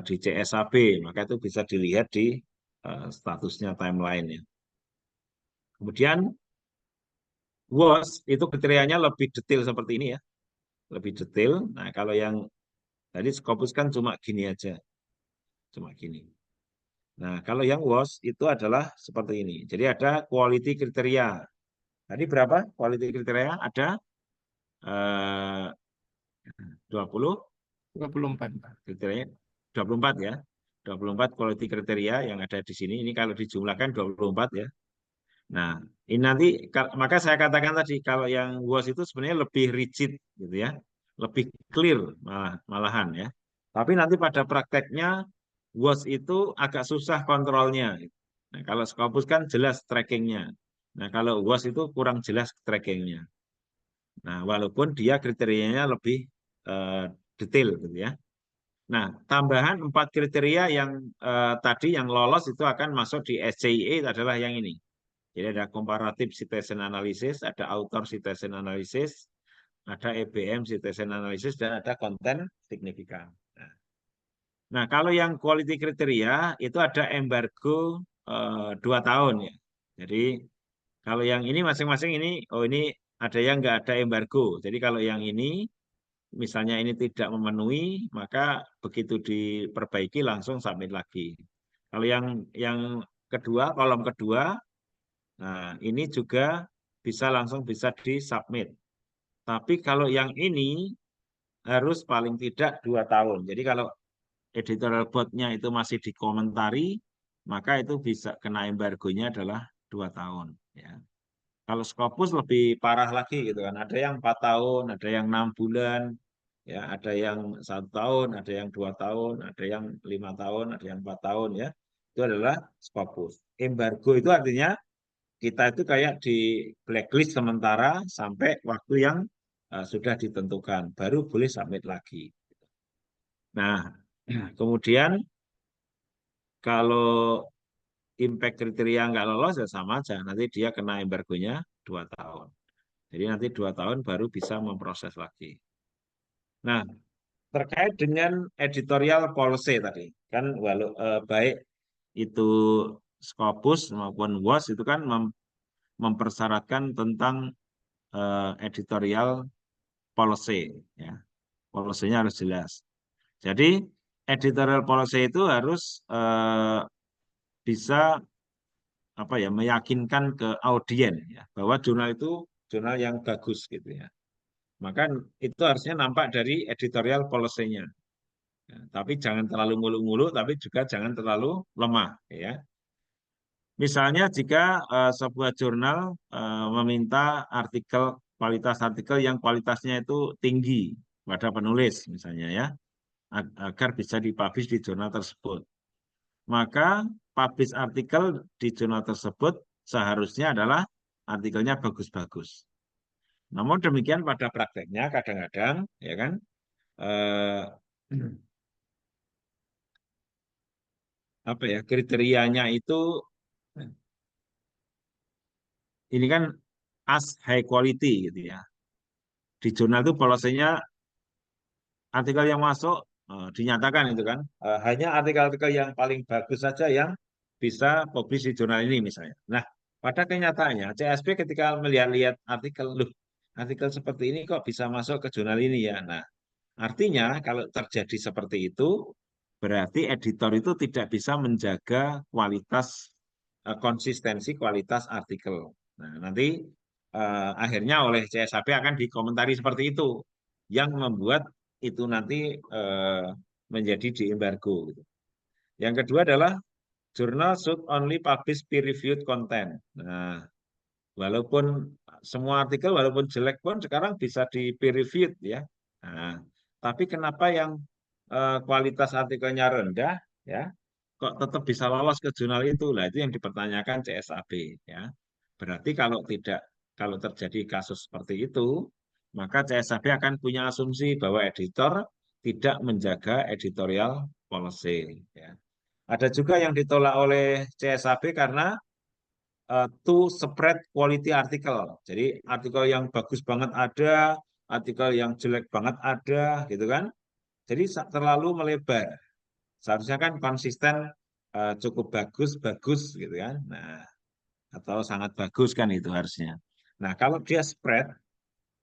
C: di CSAB, maka itu bisa dilihat di statusnya timeline. Ya. Kemudian WOS itu kriterianya lebih detail seperti ini ya, lebih detail. Nah kalau yang tadi Scopus kan cuma gini aja, cuma gini. Nah kalau yang WOS itu adalah seperti ini. Jadi ada quality kriteria. Tadi berapa quality kriteria? Ada
B: 24.
C: kriterianya 24 ya. 24 quality kriteria yang ada di sini. Ini kalau dijumlahkan 24 ya. Nah, ini nanti maka saya katakan tadi kalau yang WOS itu sebenarnya lebih rigid gitu ya. Lebih clear malahan ya. Tapi nanti pada prakteknya WOS itu agak susah kontrolnya. Nah, kalau Scopus kan jelas trackingnya. Nah, kalau WOS itu kurang jelas trackingnya. Nah, walaupun dia kriterianya lebih detail gitu ya. Nah, tambahan 4 kriteria yang tadi yang lolos itu akan masuk di SCIE adalah yang ini. Jadi ada comparative citizen analysis, ada author citizen analysis, ada EBM citizen analysis, dan ada konten signifikan. Nah, kalau yang quality kriteria itu ada embargo 2 tahun ya. Jadi kalau yang ini masing-masing ini, oh ini ada yang nggak ada embargo. Jadi kalau yang ini misalnya ini tidak memenuhi, maka begitu diperbaiki langsung submit lagi. Kalau yang kedua, kolom kedua, nah ini juga langsung bisa disubmit. Tapi kalau yang ini harus paling tidak 2 tahun. Jadi kalau editorial board-nya itu masih dikomentari, maka itu bisa kena embargonya adalah 2 tahun. Ya. Kalau Scopus lebih parah lagi gitu kan. Ada yang 4 tahun, ada yang 6 bulan, ya ada yang 1 tahun, ada yang 2 tahun, ada yang 5 tahun, ada yang 4 tahun ya. Itu adalah Scopus. Embargo itu artinya kita itu kayak di blacklist sementara sampai waktu yang sudah ditentukan, baru boleh submit lagi. Nah, kemudian kalau impact kriteria nggak lolos ya sama aja, nanti dia kena embargonya 2 tahun. Jadi nanti 2 tahun baru bisa memproses lagi. Nah, terkait dengan editorial policy tadi, kan baik itu Scopus maupun WOS itu kan mempersyaratkan tentang editorial policy, ya. Policy-nya harus jelas. Jadi editorial policy itu harus bisa apa ya, meyakinkan ke audien ya bahwa jurnal itu jurnal yang bagus gitu ya. Maka itu harusnya nampak dari editorial policy-nya. Ya, tapi jangan terlalu mulu-mulu, tapi juga jangan terlalu lemah ya. Misalnya jika sebuah jurnal meminta kualitas artikel yang kualitasnya itu tinggi pada penulis misalnya ya, agar bisa dipublish di jurnal tersebut. Maka publish artikel di jurnal tersebut seharusnya adalah artikelnya bagus-bagus. Namun demikian pada prakteknya kadang-kadang ya kan eh, apa ya, kriterianya itu ini kan as high quality gitu ya. Di jurnal itu polosenya artikel yang masuk dinyatakan itu kan hanya artikel-artikel yang paling bagus saja yang bisa publish di jurnal ini misalnya. Nah, pada kenyataannya CSP ketika melihat-lihat artikel, loh, artikel seperti ini kok bisa masuk ke jurnal ini ya. Nah, artinya kalau terjadi seperti itu berarti editor itu tidak bisa menjaga kualitas konsistensi kualitas artikel. Nah, nanti akhirnya oleh CSAP akan dikomentari seperti itu yang membuat itu nanti menjadi diembargo gitu. Yang kedua adalah journal should only publish peer-reviewed content. Nah, walaupun semua artikel walaupun jelek pun sekarang bisa di peer-reviewed ya. Nah, tapi kenapa yang kualitas artikelnya rendah ya, kok tetap bisa lolos ke jurnal itu? Lah itu yang dipertanyakan CSAB ya. Berarti kalau terjadi kasus seperti itu, maka CSAB akan punya asumsi bahwa editor tidak menjaga editorial policy ya. Ada juga yang ditolak oleh CSAB karena to spread quality artikel. Jadi artikel yang bagus banget ada, artikel yang jelek banget ada, gitu kan? Jadi terlalu melebar. Seharusnya kan konsisten cukup bagus, bagus gitu kan. Nah, atau sangat bagus kan itu harusnya. Nah, kalau dia spread,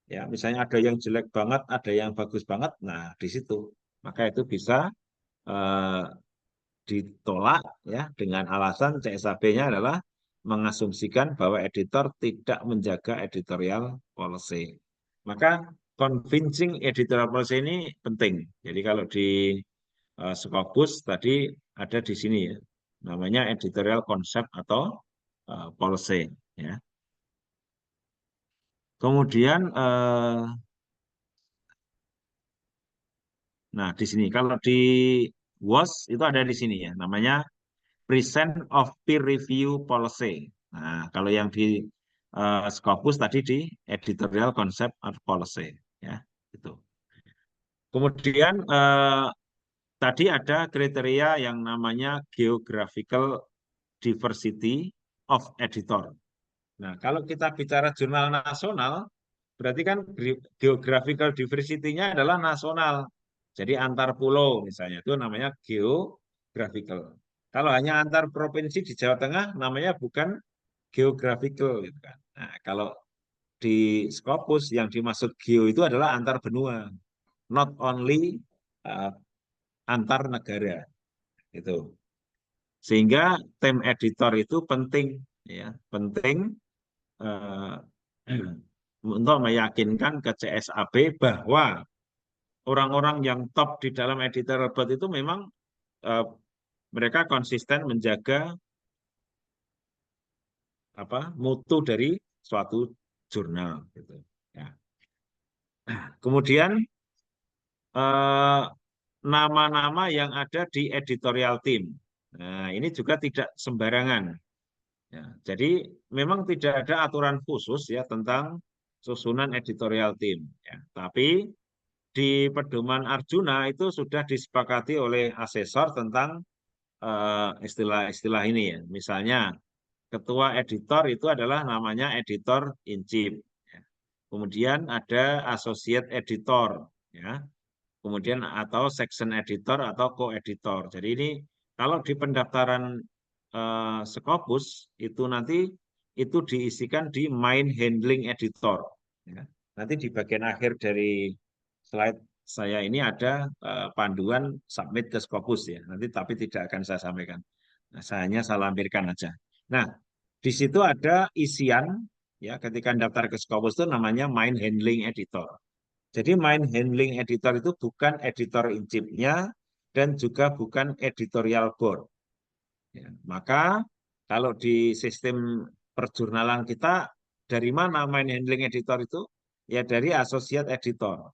C: ya misalnya ada yang jelek banget, ada yang bagus banget, nah di situ maka itu bisa eh, ditolak ya dengan alasan CSAB-nya adalah mengasumsikan bahwa editor tidak menjaga editorial policy. Maka convincing editorial policy ini penting. Jadi kalau di Scopus tadi ada di sini ya, namanya editorial concept atau policy ya. Kemudian nah di sini kalau di WOS itu ada di sini ya, namanya present of peer review policy. Nah, kalau yang di Scopus tadi di editorial concept of policy ya, itu. Kemudian tadi ada kriteria yang namanya geographical diversity of editor. Nah, kalau kita bicara jurnal nasional, berarti kan geographical diversity-nya adalah nasional. Jadi antar pulau misalnya, itu namanya geographical. Kalau hanya antar provinsi di Jawa Tengah, namanya bukan geographical. Gitu kan. Nah, kalau di Scopus yang dimaksud geo itu adalah antar benua, not only uh, antar negara. Itu. Sehingga tim editor itu penting, ya, penting uh, untuk meyakinkan ke CSAB bahwa orang-orang yang top di dalam editor robot itu memang mereka konsisten menjaga mutu dari suatu jurnal gitu ya. Kemudian nama-nama yang ada di editorial team. Nah, ini juga tidak sembarangan. Ya, jadi memang tidak ada aturan khusus ya tentang susunan editorial team. Ya, tapi di pedoman Arjuna itu sudah disepakati oleh asesor tentang istilah-istilah ini ya. Misalnya ketua editor itu adalah namanya editor in chief. Ya. Kemudian ada associate editor, ya. Kemudian atau section editor atau co-editor. Jadi ini kalau di pendaftaran Scopus itu nanti itu diisikan di main handling editor. Ya. Nanti di bagian akhir dari slide saya ini ada panduan submit ke Scopus ya. Nanti tapi tidak akan saya sampaikan. Nah, saya hanya saya lampirkan aja. Nah, Di situ ada isian, ya, ketika daftar ke Scopus itu namanya main handling editor. Jadi main handling editor itu bukan editor in chief-nya dan juga bukan editorial board. Ya, maka kalau di sistem perjurnalan kita, dari mana main handling editor itu? Ya dari associate editor,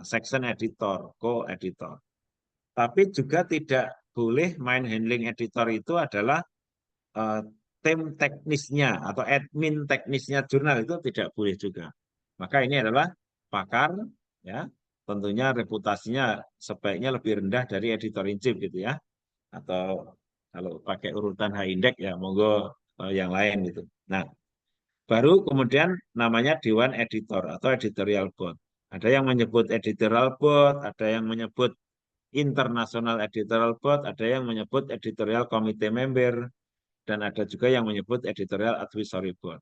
C: section editor, co-editor. Tapi juga tidak boleh main handling editor itu adalah tim teknisnya atau admin teknisnya jurnal, itu tidak boleh juga. Maka ini adalah pakar, ya, tentunya reputasinya sebaiknya lebih rendah dari editor in chief gitu ya. Atau kalau pakai urutan high index ya monggo yang lain gitu. Nah, baru kemudian namanya dewan editor atau editorial board. Ada yang menyebut editorial board, ada yang menyebut international editorial board, ada yang menyebut editorial committee member, dan ada juga yang menyebut editorial advisory board.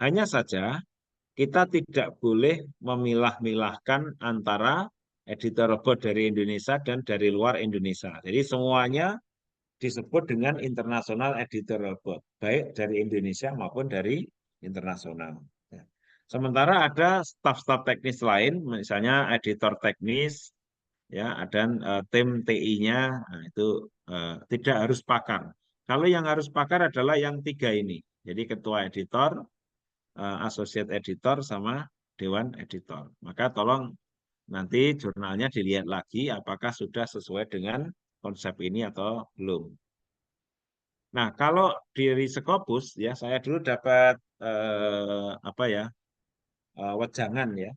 C: Hanya saja kita tidak boleh memilah-milahkan antara editorial board dari Indonesia dan dari luar Indonesia. Jadi semuanya disebut dengan international editorial board, baik dari Indonesia maupun dari internasional. Sementara ada staf-staf teknis lain, misalnya editor teknis, ya, dan tim TI-nya, nah, itu tidak harus pakar. Kalau yang harus pakar adalah yang tiga ini. Jadi ketua editor, associate editor, sama dewan editor. Maka tolong nanti jurnalnya dilihat lagi apakah sudah sesuai dengan konsep ini atau belum. Nah, kalau di Scopus ya, saya dulu dapat apa ya, wejangan ya,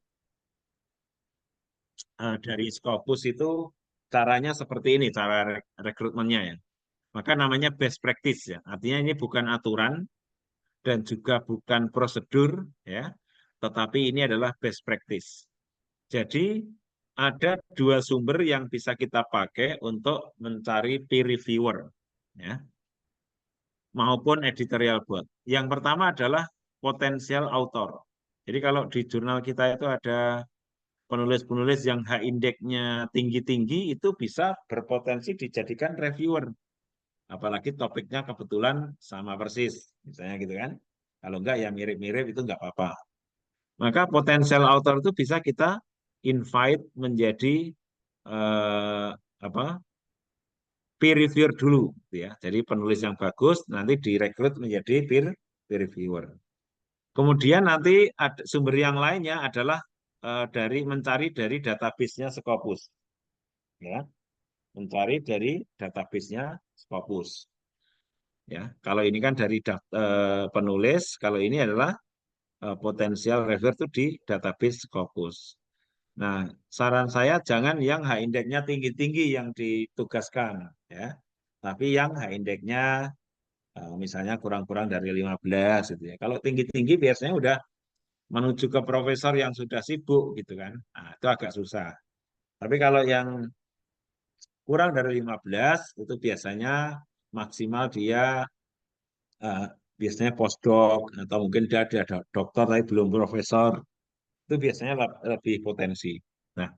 C: dari Scopus itu caranya seperti ini, cara rekrutmennya ya. Maka namanya best practice ya. Artinya ini bukan aturan dan juga bukan prosedur ya, tetapi ini adalah best practice. Jadi ada dua sumber yang bisa kita pakai untuk mencari peer reviewer ya, maupun editorial board. Yang pertama adalah potensial author. Jadi kalau di jurnal kita itu ada penulis-penulis yang H-index-nya tinggi-tinggi, itu bisa berpotensi dijadikan reviewer. Apalagi topiknya kebetulan sama persis, misalnya gitu kan. Kalau enggak ya mirip-mirip itu enggak apa-apa. Maka potensial author itu bisa kita invite menjadi apa, peer reviewer dulu, ya. Jadi penulis yang bagus nanti direkrut menjadi peer reviewer. Kemudian nanti ada sumber yang lainnya adalah mencari dari database-nya Scopus, ya, mencari dari database-nya Scopus. Ya, kalau ini kan dari penulis, kalau ini adalah potensial reviewer itu di database Scopus. Nah, saran saya jangan yang H-index-nya tinggi-tinggi yang ditugaskan, ya. Tapi yang H-index-nya misalnya kurang-kurang dari 15 gitu ya. Kalau tinggi-tinggi biasanya udah menuju ke profesor yang sudah sibuk gitu kan. Nah, itu agak susah. Tapi kalau yang kurang dari 15 itu biasanya maksimal dia biasanya postdoc atau mungkin dia ada dokter tapi belum profesor. Itu biasanya lebih potensi. Nah,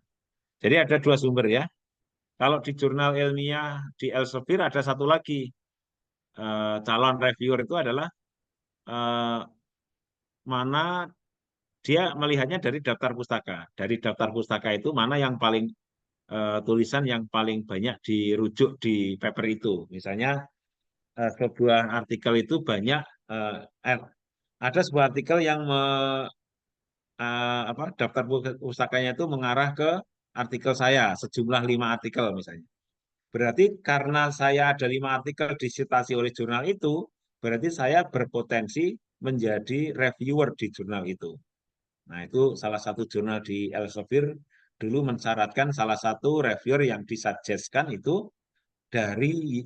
C: jadi ada dua sumber ya. Kalau di jurnal ilmiah di Elsevier ada satu lagi, calon reviewer itu adalah mana dia melihatnya dari daftar pustaka. Dari daftar pustaka itu mana yang paling tulisan yang paling banyak dirujuk di paper itu. Misalnya sebuah artikel itu banyak ada sebuah artikel yang daftar pustakanya itu mengarah ke artikel saya sejumlah 5 artikel misalnya. Berarti karena saya ada 5 artikel disitasi oleh jurnal itu, berarti saya berpotensi menjadi reviewer di jurnal itu. Nah, itu salah satu jurnal di Elsevier dulu mensyaratkan salah satu reviewer yang disuggestkan itu dari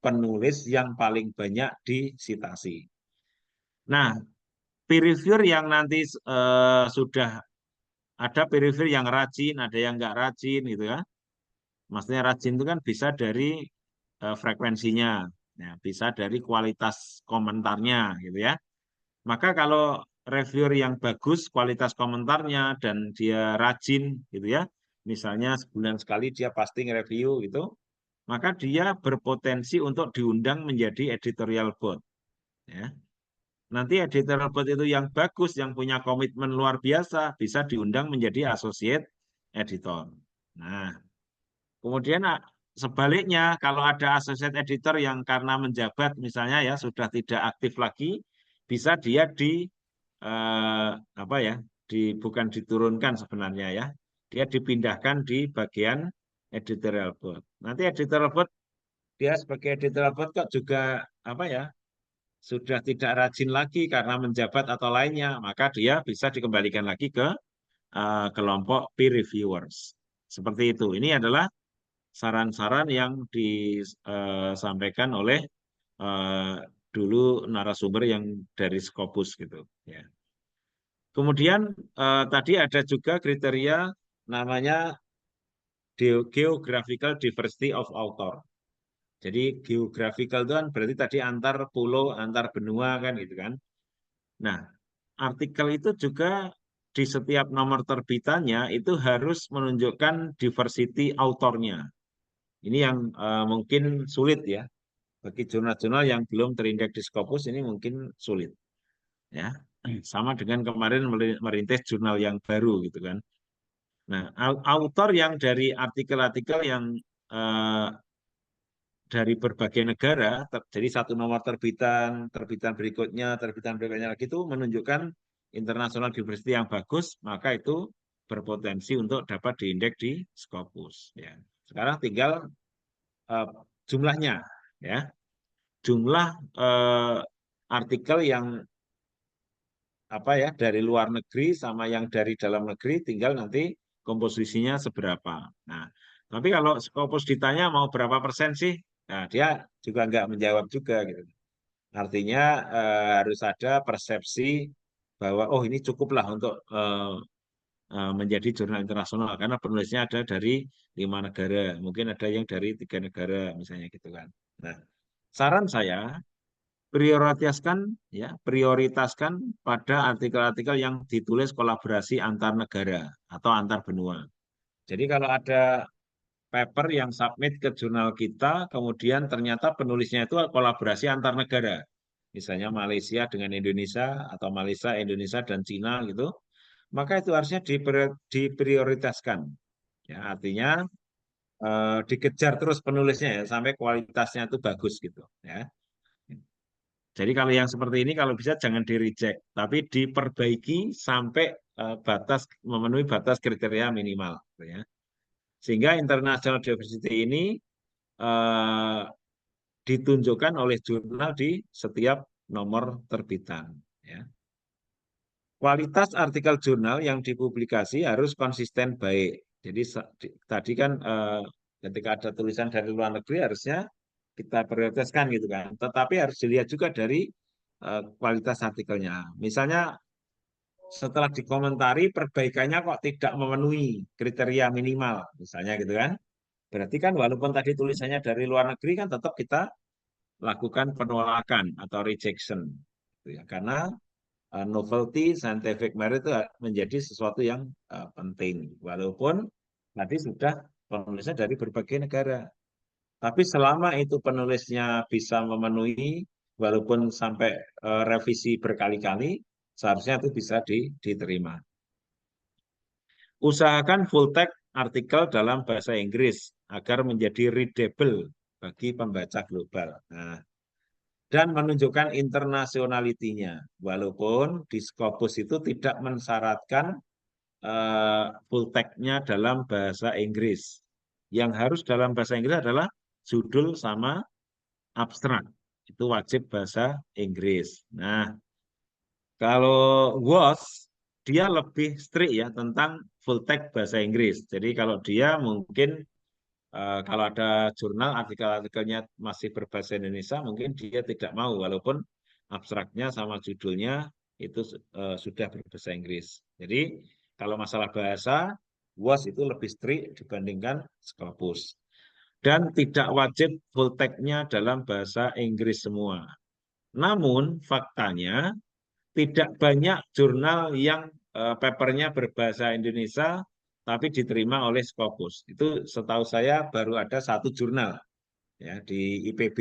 C: penulis yang paling banyak disitasi. Nah, peer reviewer yang nanti sudah ada peer reviewer yang rajin, ada yang nggak rajin gitu ya. Maksudnya rajin itu kan bisa dari frekuensinya, ya, bisa dari kualitas komentarnya gitu ya. Maka kalau reviewer yang bagus kualitas komentarnya dan dia rajin gitu ya, misalnya sebulan sekali dia posting review gitu, maka dia berpotensi untuk diundang menjadi editorial board. Ya. nanti editorial board itu yang bagus, yang punya komitmen luar biasa, bisa diundang menjadi associate editor. Nah, kemudian sebaliknya, kalau ada associate editor yang karena menjabat misalnya ya sudah tidak aktif lagi, bisa dia apa ya, bukan diturunkan sebenarnya ya, dia dipindahkan di bagian editorial board. Nanti editorial board dia sebagai editorial board kok juga apa ya, sudah tidak rajin lagi karena menjabat atau lainnya, maka dia bisa dikembalikan lagi ke kelompok peer reviewers. Seperti itu. Ini adalah saran-saran yang disampaikan oleh dulu narasumber yang dari Scopus gitu ya. Kemudian tadi ada juga kriteria namanya geographical diversity of author. Jadi geographical itu kan berarti tadi antar pulau, antar benua kan gitu kan. Nah, artikel itu juga di setiap nomor terbitannya itu harus menunjukkan diversity autornya. Ini yang mungkin sulit ya. Bagi jurnal-jurnal yang belum terindeks di Scopus ini mungkin sulit. Ya, sama dengan kemarin merintis jurnal yang baru gitu kan. Nah, autor yang dari artikel-artikel yang dari berbagai negara, jadi satu nomor terbitan berikutnya lagi itu menunjukkan international diversity yang bagus, maka itu berpotensi untuk dapat diindeks di Scopus. Ya. Sekarang tinggal jumlahnya, ya, jumlah artikel yang apa ya dari luar negeri sama yang dari dalam negeri, tinggal nanti komposisinya seberapa. Nah, tapi kalau Scopus ditanya mau berapa persen sih? Nah, dia juga nggak menjawab juga gitu. Artinya harus ada persepsi bahwa oh ini cukuplah untuk menjadi jurnal internasional karena penulisnya ada dari 5 negara, mungkin ada yang dari 3 negara misalnya gitu kan. Nah, saran saya prioritaskan pada artikel-artikel yang ditulis kolaborasi antar negara atau antar benua. Jadi kalau ada paper yang submit ke jurnal kita, kemudian ternyata penulisnya itu kolaborasi antar negara. Misalnya Malaysia dengan Indonesia, atau Malaysia, Indonesia, dan Cina gitu, maka itu harusnya diprioritaskan. Ya, artinya dikejar terus penulisnya ya, sampai kualitasnya itu bagus gitu. Ya. Jadi kalau yang seperti ini kalau bisa jangan di-reject, tapi diperbaiki sampai memenuhi batas kriteria minimal. Gitu ya. Sehingga international diversity ini ditunjukkan oleh jurnal di setiap nomor terbitan. Ya. Kualitas artikel jurnal yang dipublikasi harus konsisten baik. Jadi tadi kan ketika ada tulisan dari luar negeri harusnya kita prioritaskan gitu kan. Tetapi harus dilihat juga dari kualitas artikelnya. Misalnya setelah dikomentari perbaikannya kok tidak memenuhi kriteria minimal, misalnya gitu kan. Berarti kan walaupun tadi tulisannya dari luar negeri kan tetap kita lakukan penolakan atau rejection. Gitu ya. Karena novelty, scientific merit itu menjadi sesuatu yang penting. Walaupun tadi sudah penulisnya dari berbagai negara. Tapi selama itu penulisnya bisa memenuhi, walaupun sampai revisi berkali-kali, seharusnya itu bisa diterima. Usahakan full text artikel dalam bahasa Inggris agar menjadi readable bagi pembaca global. Nah, dan menunjukkan internationality-nya. Walaupun di Scopus itu tidak mensyaratkan full text-nya dalam bahasa Inggris. Yang harus dalam bahasa Inggris adalah judul sama abstrak. Itu wajib bahasa Inggris. Nah, kalau WOS, dia lebih strict ya tentang full text bahasa Inggris. Jadi kalau dia mungkin kalau ada jurnal artikel-artikelnya masih berbahasa Indonesia, mungkin dia tidak mau walaupun abstraknya sama judulnya itu sudah berbahasa Inggris. Jadi kalau masalah bahasa, WOS itu lebih strict dibandingkan Scopus. Dan tidak wajib full text-nya dalam bahasa Inggris semua. Namun faktanya tidak banyak jurnal yang papernya berbahasa Indonesia tapi diterima oleh Scopus. Itu setahu saya baru ada satu jurnal ya di IPB.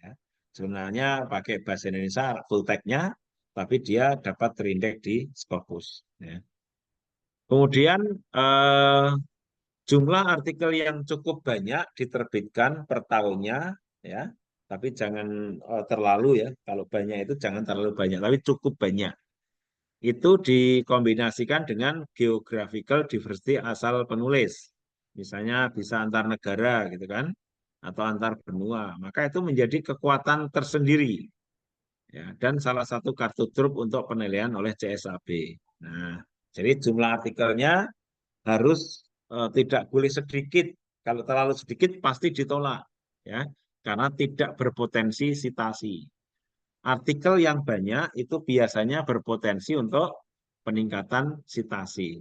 C: Ya. Jurnalnya pakai bahasa Indonesia full text-nya, tapi dia dapat terindeks di Scopus. Ya. Kemudian jumlah artikel yang cukup banyak diterbitkan per tahunnya, ya, tapi jangan terlalu ya. Kalau banyak itu jangan terlalu banyak, tapi cukup banyak. Itu dikombinasikan dengan geographical diversity asal penulis. Misalnya bisa antar negara gitu kan, atau antar benua. Maka itu menjadi kekuatan tersendiri. Ya, dan salah satu kartu truf untuk penilaian oleh CSAB. Nah, jadi jumlah artikelnya harus tidak boleh sedikit. Kalau terlalu sedikit pasti ditolak, ya, karena tidak berpotensi sitasi. Artikel yang banyak itu biasanya berpotensi untuk peningkatan sitasi.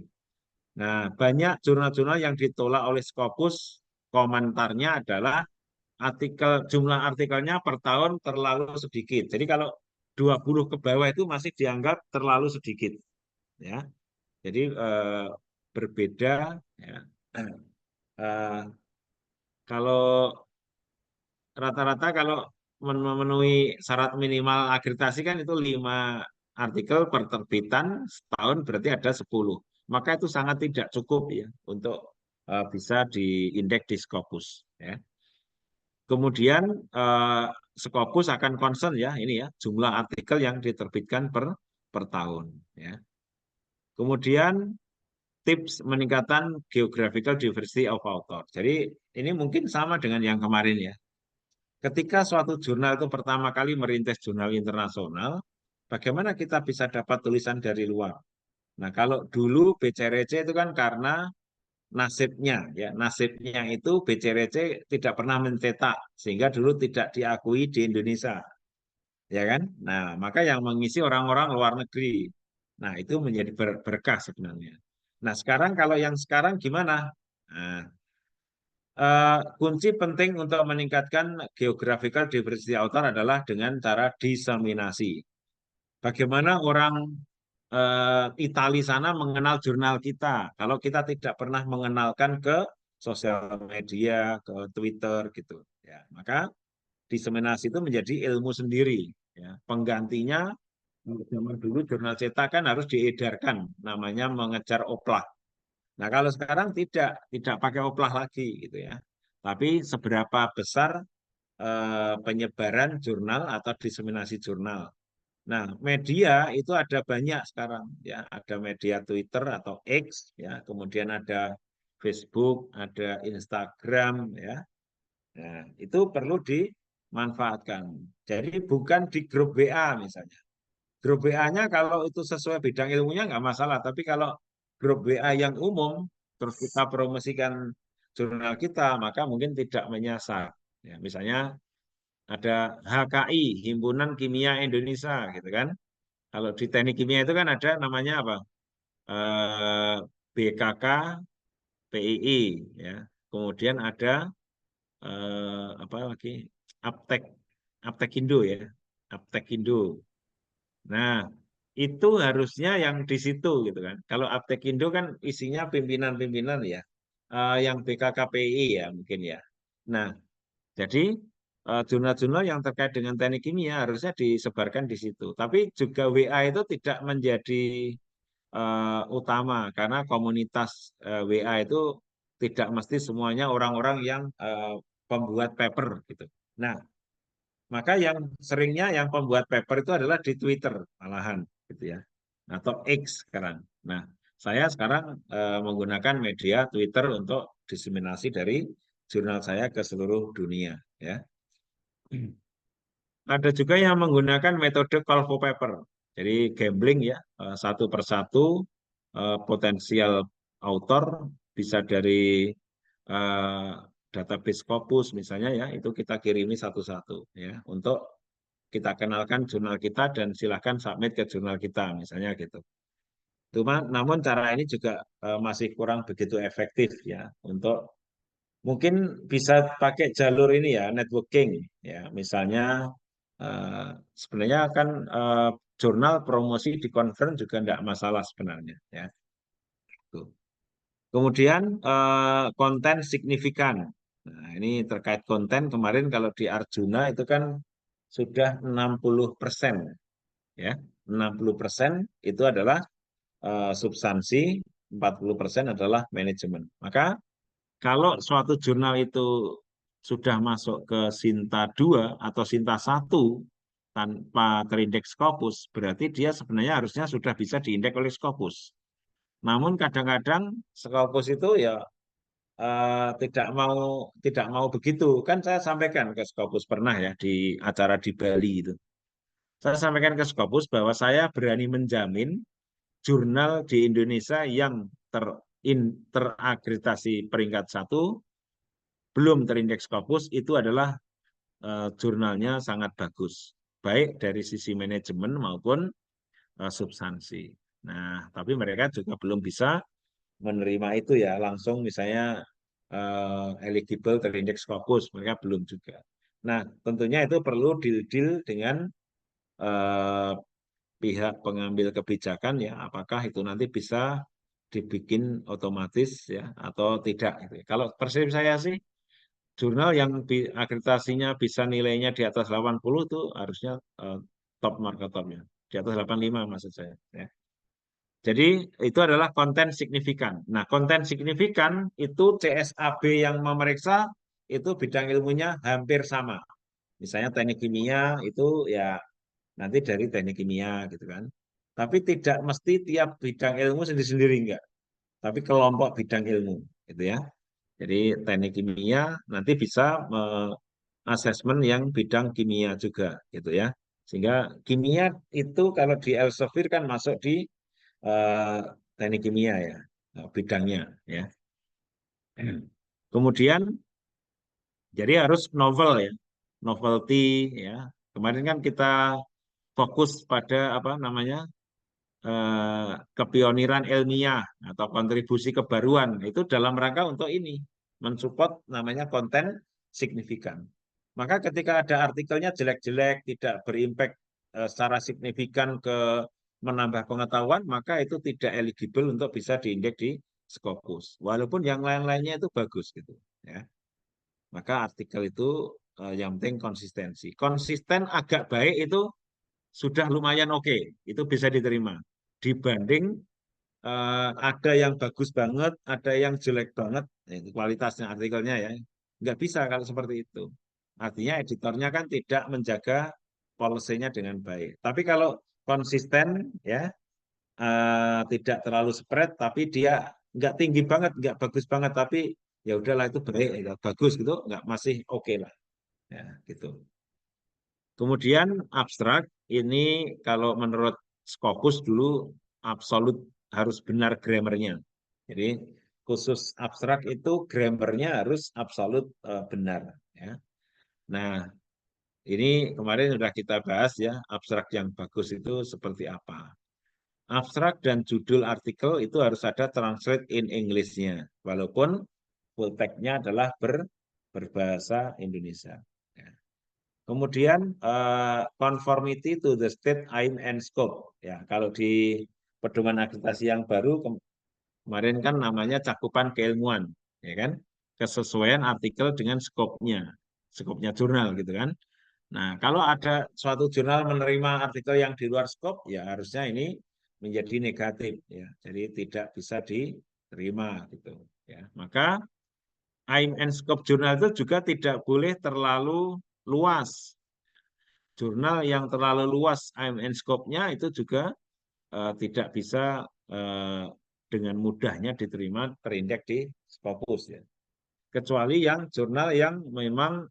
C: Nah, banyak jurnal-jurnal yang ditolak oleh Scopus, komentarnya adalah jumlah artikelnya per tahun terlalu sedikit. Jadi kalau 20 ke bawah itu masih dianggap terlalu sedikit, ya. Jadi berbeda, ya. Kalau rata-rata kalau memenuhi syarat minimal akreditasi kan itu 5 artikel per terbitan setahun, berarti ada 10. Maka itu sangat tidak cukup ya untuk bisa diindeks di Scopus, ya. Kemudian Scopus akan concern ya ini ya jumlah artikel yang diterbitkan per tahun, ya. Kemudian tips meningkatkan geographical diversity of author. Jadi ini mungkin sama dengan yang kemarin ya. Ketika suatu jurnal itu pertama kali merintis jurnal internasional, bagaimana kita bisa dapat tulisan dari luar? Nah, kalau dulu BCRC itu kan karena nasibnya, ya nasibnya itu BCRC tidak pernah mencetak, sehingga dulu tidak diakui di Indonesia, ya kan? Nah, maka yang mengisi orang-orang luar negeri. Nah, itu menjadi berkah sebenarnya. Nah, sekarang kalau yang sekarang gimana? Nah, kunci penting untuk meningkatkan geographical diversity author adalah dengan cara diseminasi. Bagaimana orang Itali sana mengenal jurnal kita, kalau kita tidak pernah mengenalkan ke sosial media, ke Twitter gitu, ya. Maka diseminasi itu menjadi ilmu sendiri, ya. Penggantinya zaman dulu jurnal cetak kan harus diedarkan, namanya mengejar oplah. Nah, kalau sekarang tidak pakai oplah lagi gitu ya. Tapi seberapa besar penyebaran jurnal atau diseminasi jurnal. Nah, media itu ada banyak sekarang ya, ada media Twitter atau X ya, kemudian ada Facebook, ada Instagram ya. Nah, itu perlu dimanfaatkan. Jadi bukan di grup WA misalnya. Grup WA-nya kalau itu sesuai bidang ilmunya nggak masalah, tapi kalau grup WA yang umum terus kita promosikan jurnal kita, maka mungkin tidak menyasar. Ya, misalnya ada HKI, Himpunan Kimia Indonesia, gitu kan? Kalau di teknik kimia itu kan ada namanya apa? BKK, PII, ya. Kemudian ada apa lagi? Aptek, Aptekindo ya, Aptekindo. Nah, itu harusnya yang di situ gitu kan. Kalau Aptekindo kan isinya pimpinan-pimpinan ya, yang BKKPI ya mungkin ya. Nah, jadi jurnal-jurnal yang terkait dengan teknik kimia harusnya disebarkan di situ. Tapi juga WA itu tidak menjadi utama karena komunitas WA itu tidak mesti semuanya orang-orang yang pembuat paper gitu. Nah, maka yang seringnya yang pembuat paper itu adalah di Twitter malahan gitu ya. Atau X sekarang. Nah, saya sekarang menggunakan media Twitter untuk diseminasi dari jurnal saya ke seluruh dunia ya. Ada juga yang menggunakan metode call for paper. Jadi gambling ya, satu persatu potensial author bisa dari database Scopus misalnya ya, itu kita kirimi satu-satu ya untuk kita kenalkan jurnal kita dan silahkan submit ke jurnal kita misalnya gitu. Namun cara ini juga masih kurang begitu efektif ya untuk mungkin bisa pakai jalur ini ya networking ya misalnya sebenarnya kan jurnal promosi di conference juga tidak masalah sebenarnya ya. Tuh. Kemudian konten signifikan. Nah, ini terkait konten kemarin kalau di Arjuna itu kan sudah 60% ya. 60% itu adalah substansi, 40% adalah manajemen. Maka kalau suatu jurnal itu sudah masuk ke Sinta 2 atau Sinta 1 tanpa terindeks Scopus, berarti dia sebenarnya harusnya sudah bisa diindeks oleh Scopus. Namun kadang-kadang Scopus itu ya tidak mau begitu. Kan saya sampaikan ke Scopus pernah ya di acara di Bali itu. Saya sampaikan ke Scopus bahwa saya berani menjamin jurnal di Indonesia yang terakreditasi peringkat 1 belum terindeks Scopus itu adalah jurnalnya sangat bagus, baik dari sisi manajemen maupun substansi. Nah, tapi mereka juga belum bisa menerima itu ya langsung misalnya eligible terindeks Scopus, mereka belum juga. Nah, tentunya itu perlu deal dengan pihak pengambil kebijakan ya, apakah itu nanti bisa dibikin otomatis ya atau tidak. Kalau persepsi saya sih, jurnal yang akreditasinya bisa nilainya di atas 80 itu harusnya top market topnya. Di atas 85 maksud saya. Ya. Jadi itu adalah konten signifikan. Nah, konten signifikan itu CSAB yang memeriksa itu bidang ilmunya hampir sama. Misalnya teknik kimia itu ya nanti dari teknik kimia gitu kan. Tapi tidak mesti tiap bidang ilmu sendiri-sendiri enggak. Tapi kelompok bidang ilmu gitu ya. Jadi teknik kimia nanti bisa asesmen yang bidang kimia juga gitu ya. Sehingga kimia itu kalau di Elsevier kan masuk di teknik kimia ya, bidangnya ya. Kemudian jadi harus novel ya, novelty ya. Kemarin kan kita fokus pada apa namanya kepioniran ilmiah atau kontribusi kebaruan itu dalam rangka untuk ini mensupport namanya konten signifikan. Maka ketika ada artikelnya jelek-jelek, tidak berimpact secara signifikan ke menambah pengetahuan, maka itu tidak eligible untuk bisa diindeks di Scopus. Walaupun yang lain-lainnya itu bagus gitu ya. Maka artikel itu yang penting konsistensi. Konsisten agak baik itu sudah lumayan oke, itu bisa diterima. Dibanding ada yang bagus banget, ada yang jelek banget, itu kualitasnya artikelnya ya. Nggak bisa kalau seperti itu. Artinya editornya kan tidak menjaga policy-nya dengan baik. Tapi kalau konsisten ya, tidak terlalu spread, tapi dia nggak tinggi banget, nggak bagus banget, tapi ya udahlah itu baik, ya, bagus gitu, nggak masih oke lah, ya gitu. Kemudian abstrak ini kalau menurut Scopus dulu absolut harus benar grammarnya. Jadi khusus abstrak itu grammarnya harus absolut benar. Ya. Nah ini kemarin sudah kita bahas ya abstrak yang bagus itu seperti apa. Abstrak dan judul artikel itu harus ada translate in English-nya. Walaupun full text-nya adalah berbahasa Indonesia. Ya. Kemudian conformity to the state aim and scope. Ya, kalau di pedoman akreditasi yang baru kemarin kan namanya cakupan keilmuan, ya kan? Kesesuaian artikel dengan skopnya jurnal gitu kan. Nah, kalau ada suatu jurnal menerima artikel yang di luar skop, ya harusnya ini menjadi negatif, ya. Jadi tidak bisa diterima gitu, ya. Maka aim and scope jurnal itu juga tidak boleh terlalu luas. Jurnal yang terlalu luas aim and scope-nya itu juga tidak bisa dengan mudahnya diterima terindeks di Scopus ya. Kecuali yang jurnal yang memang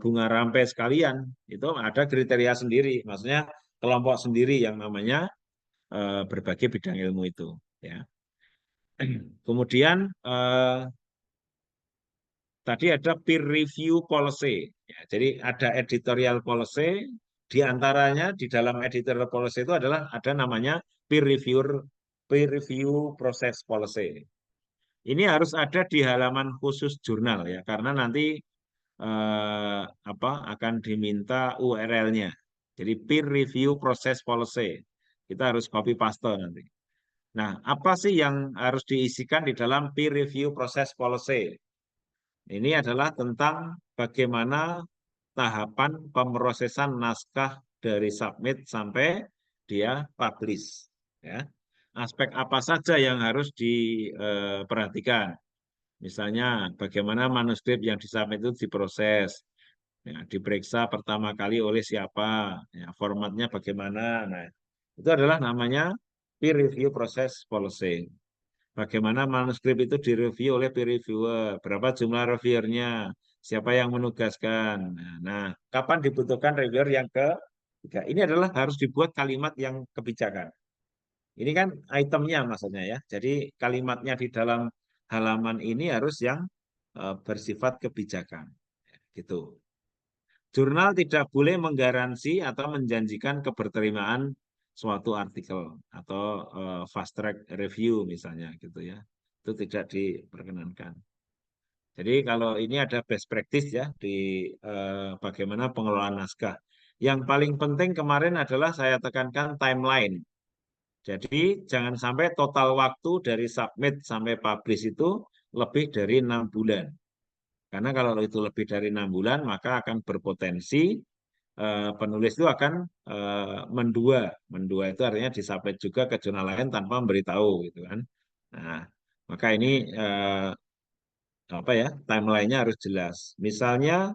C: bunga rampai sekalian itu ada kriteria sendiri, maksudnya kelompok sendiri yang namanya berbagai bidang ilmu itu ya. Kemudian tadi ada peer review policy. Ya, jadi ada editorial policy, di antaranya di dalam editorial policy itu adalah ada namanya peer review process policy. Ini harus ada di halaman khusus jurnal ya, karena nanti akan diminta URL-nya. Jadi peer review process policy. Kita harus copy paste nanti. Nah, apa sih yang harus diisikan di dalam peer review process policy? Ini adalah tentang bagaimana tahapan pemrosesan naskah dari submit sampai dia publish. Ya. Aspek apa saja yang harus diperhatikan. Misalnya bagaimana manuskrip yang disubmit itu diproses, ya, diperiksa pertama kali oleh siapa, ya, formatnya bagaimana. Nah, itu adalah namanya peer review proses policy. Bagaimana manuskrip itu direview oleh peer reviewer, berapa jumlah reviewernya, siapa yang menugaskan. Nah, kapan dibutuhkan reviewer yang ketiga? Ini adalah harus dibuat kalimat yang kebijakan. Ini kan itemnya maksudnya ya. Jadi kalimatnya di dalam halaman ini harus yang bersifat kebijakan. Gitu. Jurnal tidak boleh menggaransi atau menjanjikan keberterimaan suatu artikel atau fast track review misalnya gitu ya. Itu tidak diperkenankan. Jadi kalau ini ada best practice ya di bagaimana pengelolaan naskah. Yang paling penting kemarin adalah saya tekankan timeline. Jadi jangan sampai total waktu dari submit sampai publish itu lebih dari 6 bulan. Karena kalau itu lebih dari 6 bulan, maka akan berpotensi penulis itu akan mendua. Mendua itu artinya disubmit juga ke jurnal lain tanpa memberitahu gitu kan. Nah, maka ini apa ya, timelinenya harus jelas. Misalnya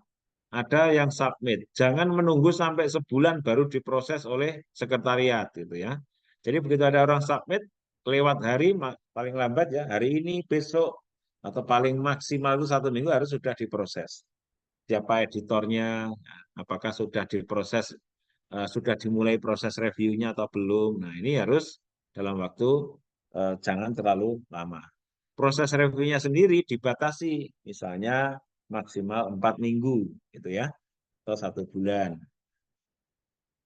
C: ada yang submit, jangan menunggu sampai sebulan baru diproses oleh sekretariat gitu ya. Jadi begitu ada orang submit, lewat hari paling lambat ya hari ini, besok atau paling maksimal itu 1 minggu harus sudah diproses. Siapa editornya, apakah sudah diproses, sudah dimulai proses reviewnya atau belum. Nah ini harus dalam waktu jangan terlalu lama. Proses reviewnya sendiri dibatasi, misalnya maksimal 4 minggu gitu ya, atau 1 bulan.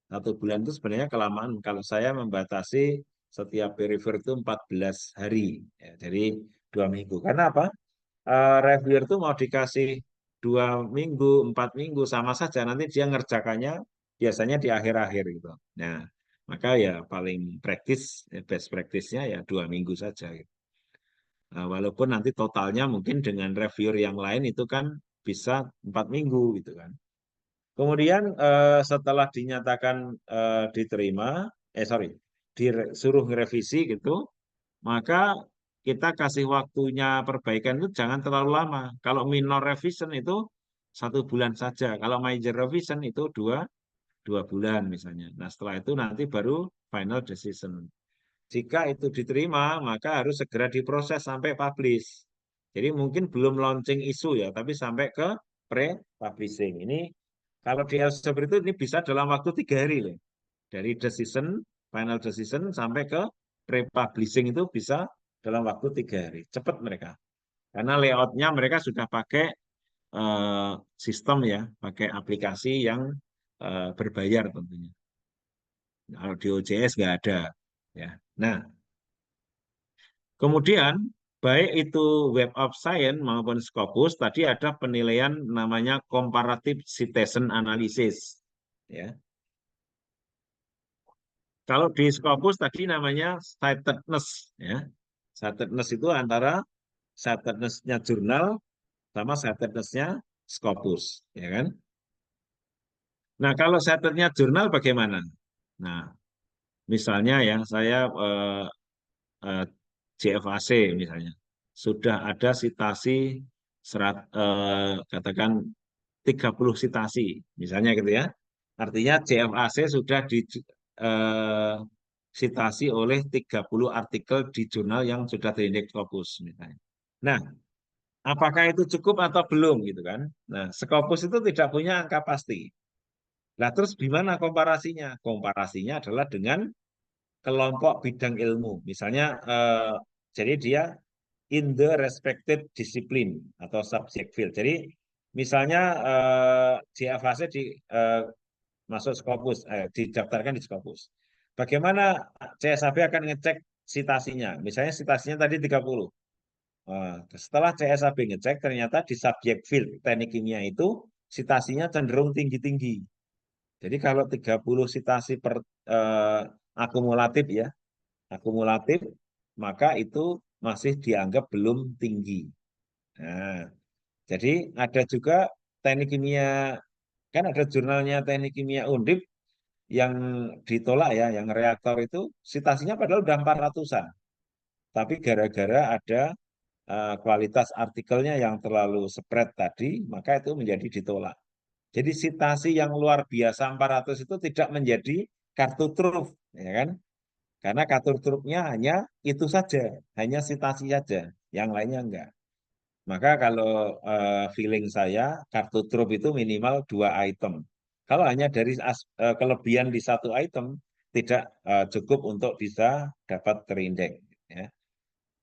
C: 1 bulan itu sebenarnya kelamaan. Kalau saya membatasi setiap peer reviewer itu 14 hari, ya, jadi 2 minggu. Karena apa? Reviewer itu mau dikasih 2 minggu, 4 minggu sama saja. Nanti dia ngerjakannya biasanya di akhir-akhir gitu. Nah, maka ya paling praktis, best practice-nya ya 2 minggu saja. Gitu. Nah, walaupun nanti totalnya mungkin dengan reviewer yang lain itu kan bisa 4 minggu gitu kan. Kemudian setelah dinyatakan diterima, disuruh ngerevisi gitu, maka kita kasih waktunya perbaikan itu jangan terlalu lama. Kalau minor revision itu 1 bulan saja. Kalau major revision itu dua bulan misalnya. Nah setelah itu nanti baru final decision. Jika itu diterima, maka harus segera diproses sampai publish. Jadi mungkin belum launching isu ya, tapi sampai ke pre-publishing. Ini kalau di Elsevier itu ini bisa dalam waktu 3 hari loh. Dari decision, final decision sampai ke pre-publishing itu bisa dalam waktu 3 hari. Cepat mereka. Karena layoutnya mereka sudah pakai sistem ya, pakai aplikasi yang berbayar tentunya. Kalau di OJS nggak ada. Ya. Nah, kemudian baik itu Web of Science maupun Scopus tadi ada penilaian namanya comparative citation analysis. Ya. Kalau di Scopus tadi namanya citedness. Ya. Citedness itu antara citedness-nya jurnal sama citedness-nya Scopus. Ya kan? Nah, kalau citednya jurnal bagaimana? Nah, misalnya ya saya JFAC misalnya sudah ada citasi katakan 30 citasi misalnya gitu ya. Artinya JFAC sudah citasi oleh 30 artikel di jurnal yang sudah terindeks Scopus misalnya. Nah, apakah itu cukup atau belum gitu kan? Nah, Scopus itu tidak punya angka pasti. Nah, terus gimana komparasinya? Komparasinya adalah dengan kelompok bidang ilmu. Misalnya, jadi dia in the respected discipline atau subject field. Jadi, misalnya JFAC masuk Scopus, didaftarkan di Scopus. Bagaimana CSAB akan ngecek citasinya? Misalnya citasinya tadi 30. Setelah CSAB ngecek, ternyata di subject field teknik kimia itu citasinya cenderung tinggi-tinggi. Jadi kalau 30 citasi per akumulatif ya, akumulatif, maka itu masih dianggap belum tinggi. Nah, jadi ada juga teknik kimia, kan ada jurnalnya teknik kimia Undip, yang ditolak ya, yang reaktor itu citasinya padahal udah 400-an. Tapi gara-gara ada kualitas artikelnya yang terlalu spread tadi, maka itu menjadi ditolak. Jadi citasi yang luar biasa 400 itu tidak menjadi kartu truf, ya kan? Karena kartu trufnya hanya itu saja, hanya citasi saja, yang lainnya enggak. Maka kalau feeling saya, kartu truf itu minimal 2 item. Kalau hanya dari kelebihan di satu item, tidak cukup untuk bisa dapat terindeks. Ya.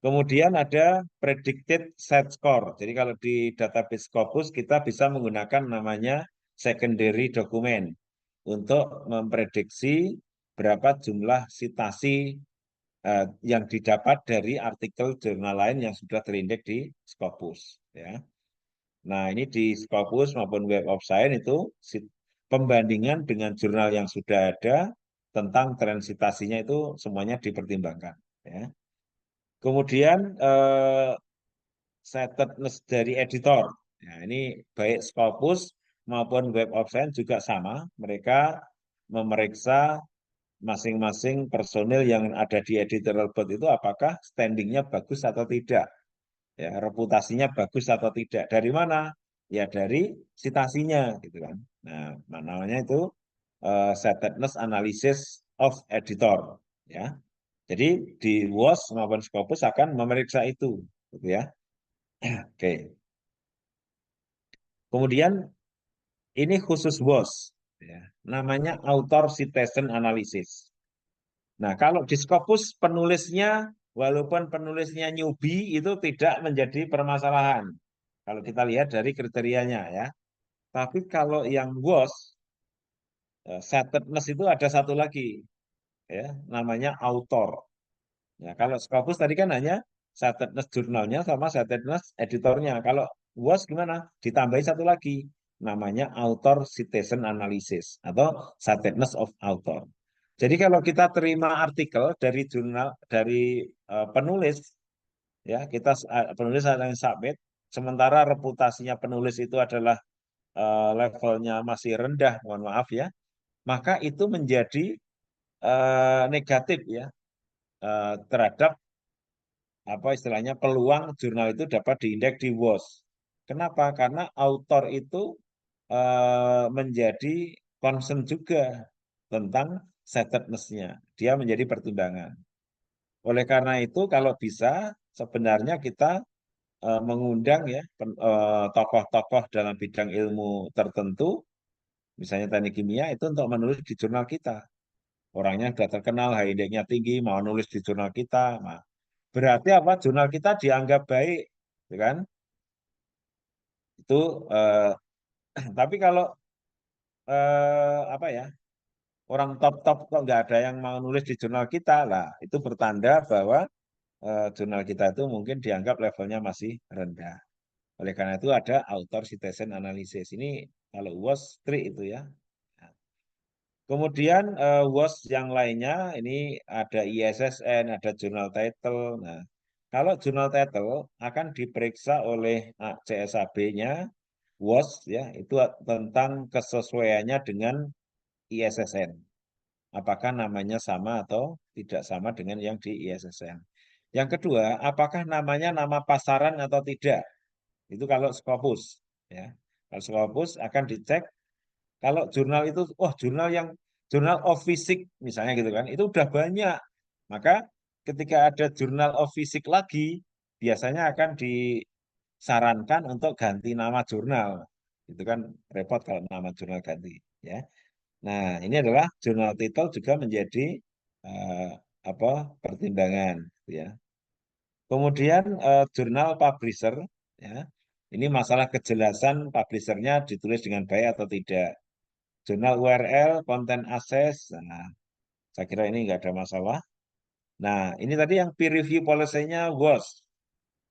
C: Kemudian ada predicted set score. Jadi kalau di database Scopus kita bisa menggunakan namanya secondary document untuk memprediksi berapa jumlah citasi yang didapat dari artikel jurnal lain yang sudah terindeks di Scopus. Ya. Nah ini di Scopus maupun Web of Science itu pembandingan dengan jurnal yang sudah ada tentang tren citasinya itu semuanya dipertimbangkan. Ya. Kemudian setedness dari editor. Nah, ini baik Scopus maupun Web of Science juga sama. Mereka memeriksa masing-masing personil yang ada di editorial board itu apakah standingnya bagus atau tidak. Ya, reputasinya bagus atau tidak. Dari mana? Ya dari citasinya, gitu kan. Nah, namanya itu setedness analysis of editor. Ya, jadi di WOS maupun Scopus akan memeriksa itu, gitu ya. Oke. Kemudian ini khusus WOS, ya. Namanya author citation analysis. Nah, kalau di Scopus penulisnya, walaupun penulisnya newbie itu tidak menjadi permasalahan. Kalau kita lihat dari kriterianya ya. Tapi kalau yang WOS, setedness itu ada satu lagi, ya, namanya author. Ya, kalau Scopus tadi kan hanya setedness jurnalnya sama setedness editornya. Kalau WOS gimana? Ditambahi satu lagi, namanya author citation analysis atau setedness of author. Jadi kalau kita terima artikel dari jurnal dari penulis, ya kita penulis ada yang submit, sementara reputasinya penulis itu adalah levelnya masih rendah, mohon maaf ya, maka itu menjadi negatif ya terhadap apa istilahnya peluang jurnal itu dapat diindeks di WOS. Kenapa? Karena autor itu menjadi concern juga tentang setedness-nya. Dia menjadi pertimbangan. Oleh karena itu, kalau bisa sebenarnya kita mengundang ya tokoh-tokoh dalam bidang ilmu tertentu, misalnya teknik kimia itu untuk menulis di jurnal kita. Orangnya sudah terkenal, HI-nya tinggi, mau nulis di jurnal kita. Nah, berarti apa? Jurnal kita dianggap baik, gitu kan? Itu tapi kalau apa ya? Orang top-top kok nggak ada yang mau nulis di jurnal kita lah, itu bertanda bahwa jurnal kita itu mungkin dianggap levelnya masih rendah. Oleh karena itu ada author citation analysis. Ini kalau WOS strict itu ya. Kemudian WOS yang lainnya ini ada ISSN, ada jurnal title. Nah, kalau jurnal title akan diperiksa oleh CSAB-nya WOS ya, itu tentang kesesuaiannya dengan ISSN. Apakah namanya sama atau tidak sama dengan yang di ISSN. Yang kedua, apakah namanya nama pasaran atau tidak? Itu kalau Scopus ya. Kalau Scopus akan dicek kalau jurnal itu jurnal of physics misalnya gitu kan, itu udah banyak. Maka ketika ada jurnal of physics lagi, biasanya akan disarankan untuk ganti nama jurnal. Itu kan repot kalau nama jurnal ganti ya. Nah, ini adalah jurnal title juga menjadi eh, apa pertimbangan ya. Kemudian jurnal publisher ya. Ini masalah kejelasan publishernya ditulis dengan baik atau tidak. Jurnal URL, content access, nah, saya kira ini nggak ada masalah. Nah, ini tadi yang peer review policy-nya WOS.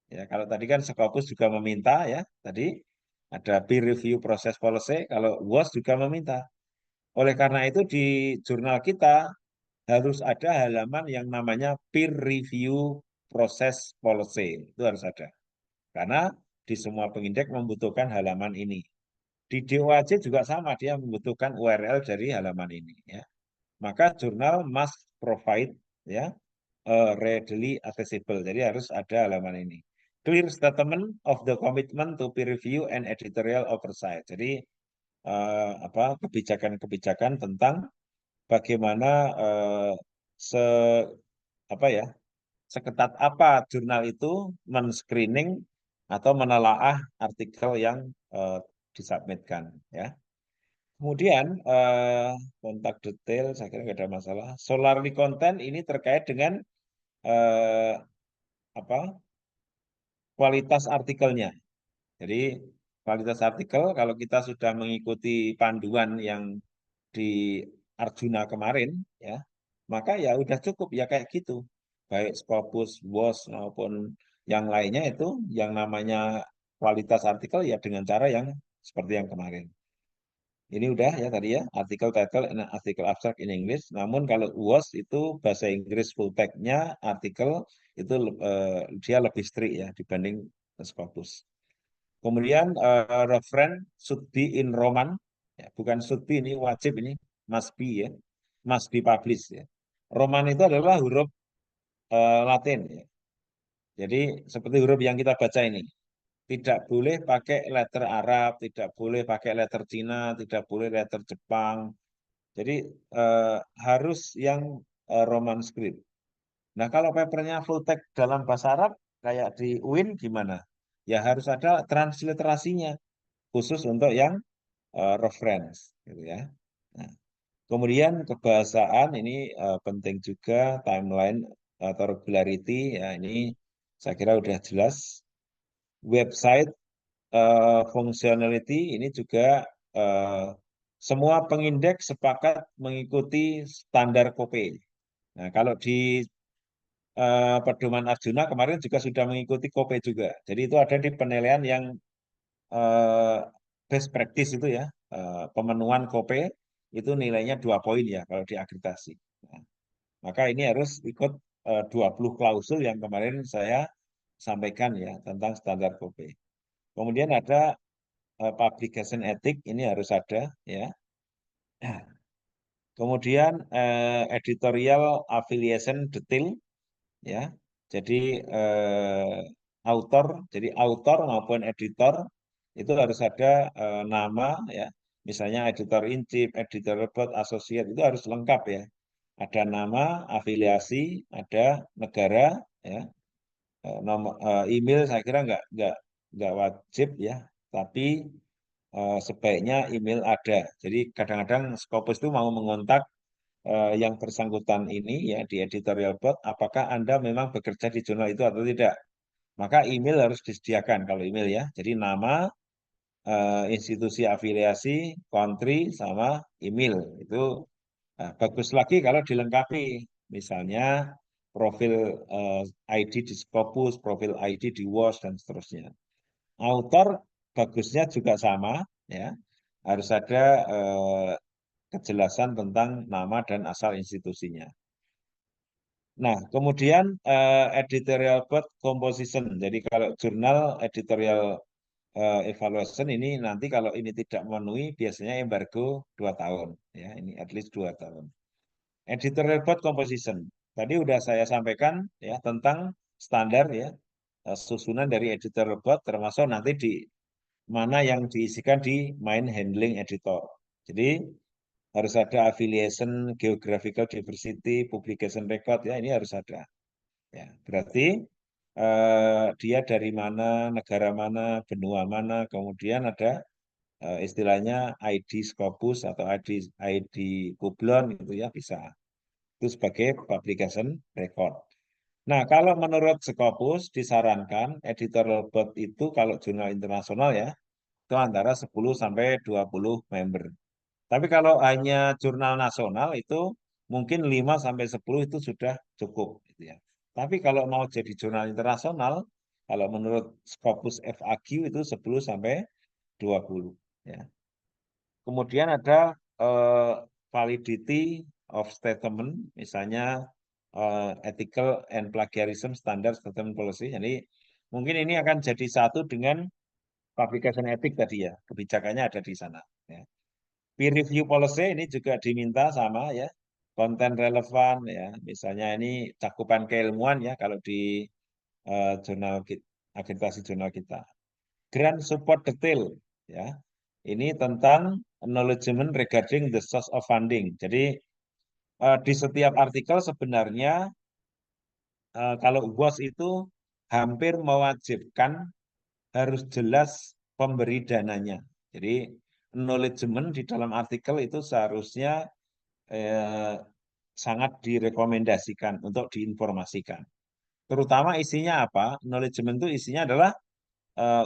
C: Ya, kalau tadi kan Scopus juga meminta ya, tadi ada peer review proses policy, kalau WOS juga meminta. Oleh karena itu di jurnal kita harus ada halaman yang namanya peer review proses policy. Itu harus ada. Karena di semua pengindeks membutuhkan halaman ini. Di DOAJ juga sama, dia membutuhkan URL dari halaman ini. Ya. maka jurnal must provide ya readily accessible. Jadi harus ada halaman ini. Clear statement of the commitment to peer review and editorial oversight. Jadi kebijakan-kebijakan tentang bagaimana se apa ya seketat apa jurnal itu men-screening atau menelaah artikel yang disubmitkan ya. Kemudian kontak detail saya kira nggak ada masalah. Scholarly content ini terkait dengan eh, kualitas artikelnya. Jadi kualitas artikel kalau kita sudah mengikuti panduan yang di Arjuna kemarin ya, maka ya udah cukup ya kayak gitu. Baik Scopus, WOS maupun yang lainnya itu yang namanya kualitas artikel ya dengan cara yang seperti yang kemarin. Ini udah ya tadi ya, artikel title and artikel abstract in English. Namun kalau WOS itu bahasa Inggris full text-nya, artikel itu dia lebih strict ya dibanding Scopus. Kemudian reference should be in Roman, ya, bukan should be ini wajib ini must be ya, must be published ya. Roman itu adalah huruf Latin ya. Jadi seperti huruf yang kita baca ini. Tidak boleh pakai letter Arab, tidak boleh pakai letter Cina, tidak boleh letter Jepang. Jadi harus yang Roman script. Nah kalau papernya full text dalam bahasa Arab kayak di UIN gimana? Ya harus ada transliterasinya khusus untuk yang reference, gitu ya. Nah, kemudian kebahasaan ini penting juga timeline atau regularity ya ini saya kira udah jelas. Website functionality ini juga semua pengindeks sepakat mengikuti standar KOPE. Nah, kalau di pedoman Arjuna kemarin juga sudah mengikuti KOPE juga. Jadi itu ada di penilaian yang best practice itu ya, pemenuhan KOPE itu nilainya 2 poin ya kalau di akreditasi. Nah, maka ini harus ikut 20 klausul yang kemarin saya sampaikan ya tentang standar KOPE. Kemudian ada publication ethic ini harus ada ya. Kemudian editorial affiliation detail ya. Jadi autor maupun editor itu harus ada nama ya. Misalnya editor in chief, editor report, associate itu harus lengkap ya. Ada nama, afiliasi, ada negara ya. Nomor email saya kira nggak wajib ya. Tapi sebaiknya email ada. Jadi kadang-kadang Scopus itu mau mengontak yang bersangkutan ini ya di editorial board, apakah Anda memang bekerja di jurnal itu atau tidak. Maka email harus disediakan kalau email ya. Jadi nama, institusi afiliasi, country, sama email. Itu bagus lagi kalau dilengkapi. Misalnya profil ID di Scopus, profil ID di WOS, dan seterusnya. Author bagusnya juga sama ya. Harus ada kejelasan tentang nama dan asal institusinya. Nah, kemudian editorial board composition. Jadi kalau jurnal editorial evaluation ini nanti kalau ini tidak memenuhi biasanya embargo 2 tahun ya, ini at least 2 tahun. Editorial board composition. Tadi udah saya sampaikan ya tentang standar ya susunan dari editorial board termasuk nanti di mana yang diisikan di main handling editor. Jadi harus ada affiliation, geographical diversity, publication record ya ini harus ada. Ya, berarti dia dari mana, negara mana, benua mana, kemudian ada istilahnya ID Scopus atau ID Publon itu ya bisa. Itu sebagai publication record. Nah, kalau menurut Scopus disarankan editorial board itu kalau jurnal internasional ya itu antara 10 sampai 20 member. Tapi kalau hanya jurnal nasional itu mungkin 5 sampai 10 itu sudah cukup gitu ya. Tapi kalau mau jadi jurnal internasional, kalau menurut Scopus FAQ itu 10 sampai 20 ya. Kemudian ada validity of statement, misalnya ethical and plagiarism standard statement policy. Jadi mungkin ini akan jadi satu dengan publication etik tadi ya, kebijakannya ada di sana. Ya. Peer review policy ini juga diminta sama ya, konten relevan ya. Misalnya ini cakupan keilmuan ya kalau di jurnal akreditasi jurnal kita. Grant support detail ya. Ini tentang acknowledgement regarding the source of funding. Jadi di setiap artikel sebenarnya kalau UOS itu hampir mewajibkan harus jelas pemberi dananya. Jadi acknowledgement di dalam artikel itu seharusnya sangat direkomendasikan untuk diinformasikan. Terutama isinya apa? Acknowledgement itu isinya adalah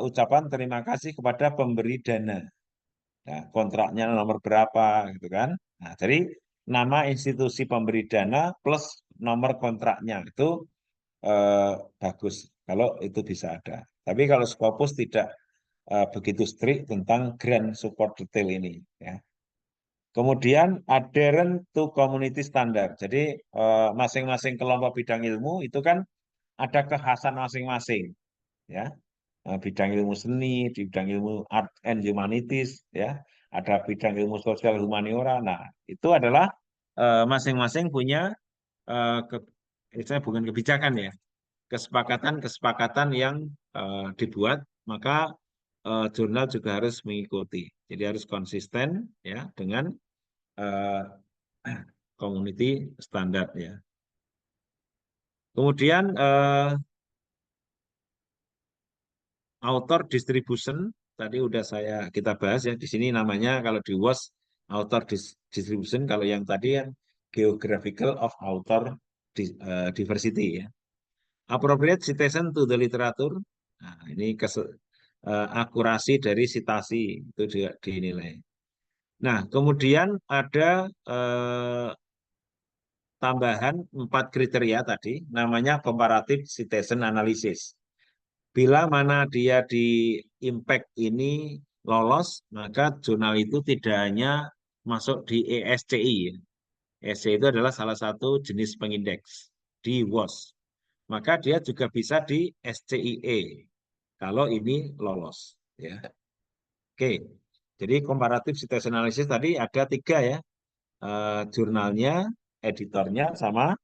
C: ucapan terima kasih kepada pemberi dana. Ya, kontraknya nomor berapa gitu kan. Nah, jadi nama institusi pemberi dana plus nomor kontraknya itu bagus kalau itu bisa ada. Tapi kalau Scopus tidak begitu strict tentang grant support detail ini ya. Kemudian adherent to community standard. Jadi masing-masing kelompok bidang ilmu itu kan ada kekhasan masing-masing ya. Bidang ilmu seni, di bidang ilmu art and humanities ya, ada bidang ilmu sosial humaniora. Nah, itu adalah masing-masing punya bukan kebijakan ya, kesepakatan-kesepakatan yang dibuat, maka jurnal juga harus mengikuti. Jadi harus konsisten ya dengan community standard ya. Kemudian author distribution tadi udah kita bahas ya. Di sini namanya kalau di WOS author distribution, kalau yang tadi kan geographical of author diversity ya. Appropriate citation to the literature. Nah, ini akurasi dari citasi itu juga dinilai. Nah, kemudian ada tambahan 4 kriteria tadi, namanya comparative citation analysis. Bila mana dia di impact ini lolos, maka jurnal itu tidak hanya masuk di ESCI. ESCI itu adalah salah satu jenis pengindeks di WOS. Maka dia juga bisa di SCIE kalau ini lolos. Ya. Oke, jadi comparative citation analysis tadi ada 3 ya, jurnalnya, editornya, sama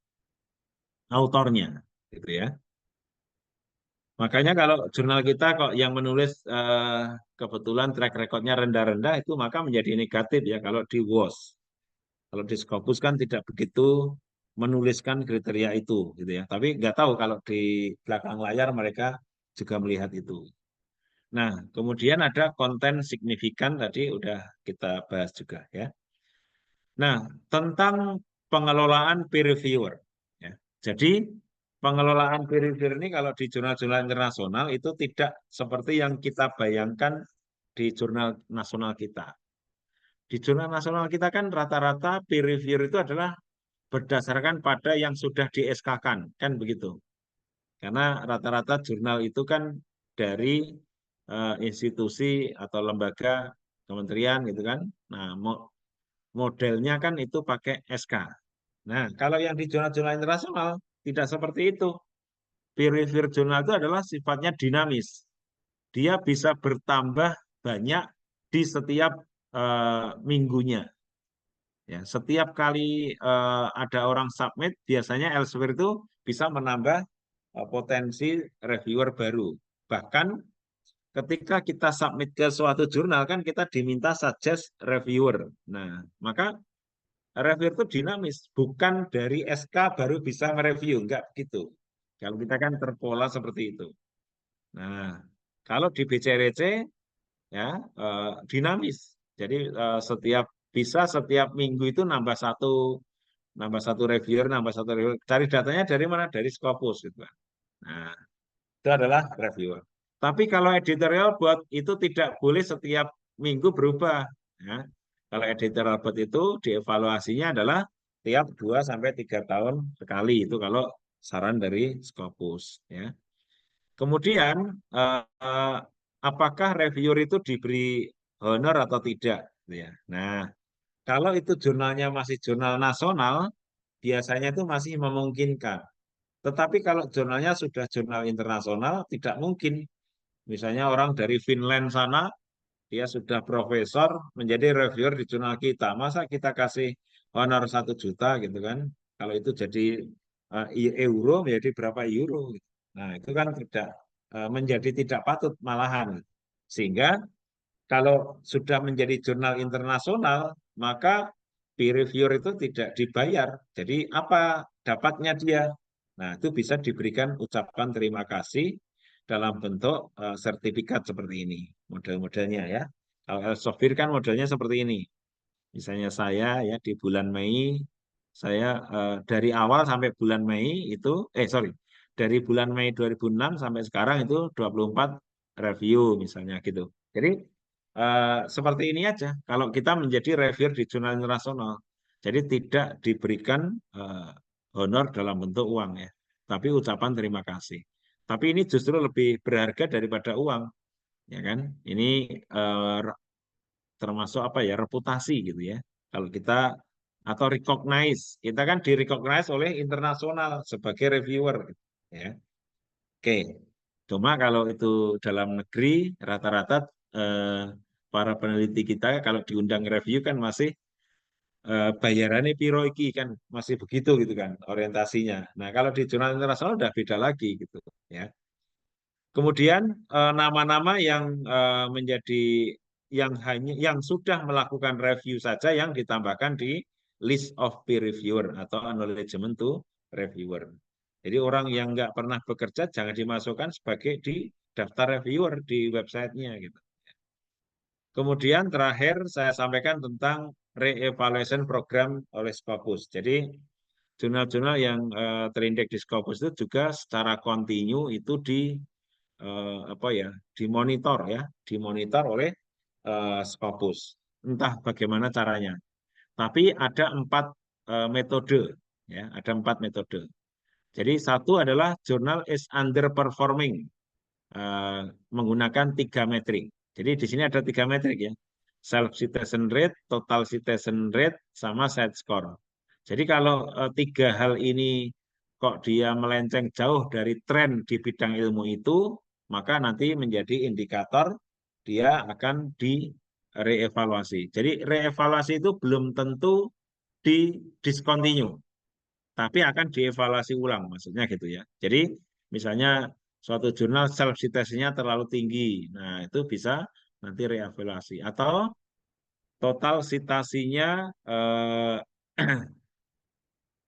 C: autornya, gitu ya. Makanya kalau jurnal kita kok yang menulis kebetulan track recordnya rendah-rendah itu maka menjadi negatif ya kalau di WOS. Kalau di Scopus kan tidak begitu menuliskan kriteria itu gitu ya. Tapi nggak tahu kalau di belakang layar mereka juga melihat itu. Nah, kemudian ada konten signifikan tadi udah kita bahas juga ya. Nah, tentang pengelolaan peer reviewer ya. Jadi pengelolaan peer reviewer ini kalau di jurnal-jurnal internasional itu tidak seperti yang kita bayangkan di jurnal nasional kita. Di jurnal nasional kita kan rata-rata peer reviewer itu adalah berdasarkan pada yang sudah di SK-kan, kan begitu. Karena rata-rata jurnal itu kan dari institusi atau lembaga kementerian gitu kan. Nah, modelnya kan itu pakai SK. Nah, kalau yang di jurnal-jurnal internasional tidak seperti itu. Peer review jurnal itu adalah sifatnya dinamis. Dia bisa bertambah banyak di setiap minggunya. Ya, setiap kali ada orang submit, biasanya Elsevier itu bisa menambah potensi reviewer baru. Bahkan ketika kita submit ke suatu jurnal kan kita diminta suggest reviewer. Nah, maka reviewer itu dinamis, bukan dari SK baru bisa mereview, enggak begitu. Kalau kita kan terpola seperti itu. Nah, kalau di BCRC ya dinamis. Jadi setiap minggu itu nambah satu reviewer, nambah satu reviewer. Cari datanya dari mana? Dari Scopus gitu kan. Nah, itu adalah reviewer. Tapi kalau editorial buat itu tidak boleh setiap minggu berubah. Ya. Kalau editorial buat itu dievaluasinya adalah tiap 2-3 tahun sekali. Itu kalau saran dari Scopus. Ya. Kemudian, apakah reviewer itu diberi honor atau tidak? Ya. Nah, kalau itu jurnalnya masih jurnal nasional, biasanya itu masih memungkinkan. Tetapi kalau jurnalnya sudah jurnal internasional, tidak mungkin. Misalnya orang dari Finland sana, dia sudah profesor, menjadi reviewer di jurnal kita. Masa kita kasih honor 1 juta gitu kan. Kalau itu jadi euro menjadi berapa euro gitu. Nah, itu kan tidak menjadi tidak patut malahan. Sehingga kalau sudah menjadi jurnal internasional, maka peer reviewer itu tidak dibayar. Jadi apa dapatnya dia? Nah, itu bisa diberikan ucapan terima kasih dalam bentuk sertifikat seperti ini. Model-modelnya ya. Kalau Elsevier kan modelnya seperti ini. Misalnya saya ya di bulan Mei, saya dari awal sampai bulan Mei itu, dari bulan Mei 2006 sampai sekarang itu 24 review misalnya gitu. Jadi seperti ini aja. Kalau kita menjadi reviewer di jurnal internasional, jadi tidak diberikan honor dalam bentuk uang ya, tapi ucapan terima kasih. Tapi ini justru lebih berharga daripada uang, ya kan? Ini termasuk apa ya, reputasi gitu ya. Kalau kita atau recognize, kita kan di recognize oleh internasional sebagai reviewer gitu, ya. Oke. Cuma kalau itu dalam negeri rata-rata para peneliti kita kalau diundang review kan masih bayarannya piro iki kan masih begitu gitu kan orientasinya. Nah, kalau di jurnal internasional udah beda lagi gitu ya. Kemudian nama-nama yang menjadi yang sudah melakukan review saja yang ditambahkan di list of peer reviewer atau acknowledgement to reviewer. Jadi orang yang nggak pernah bekerja jangan dimasukkan sebagai di daftar reviewer di websitenya gitu. Kemudian terakhir saya sampaikan tentang re-evaluation program oleh Scopus. Jadi jurnal-jurnal yang terindeks di Scopus itu juga secara kontinu itu dimonitor oleh Scopus. Entah bagaimana caranya. Tapi ada 4 metode, ya, ada 4 metode. Jadi satu adalah jurnal is underperforming, menggunakan 3 metrik. Jadi di sini ada 3 metrik ya, self citation rate, total citation rate, sama site score. Jadi kalau 3 hal ini kok dia melenceng jauh dari tren di bidang ilmu itu, maka nanti menjadi indikator dia akan di reevaluasi. Jadi reevaluasi itu belum tentu di discontinue, tapi akan dievaluasi ulang, maksudnya gitu ya. Jadi misalnya suatu jurnal self citation-nya terlalu tinggi, nah itu bisa nanti reevaluasi. Atau total citasinya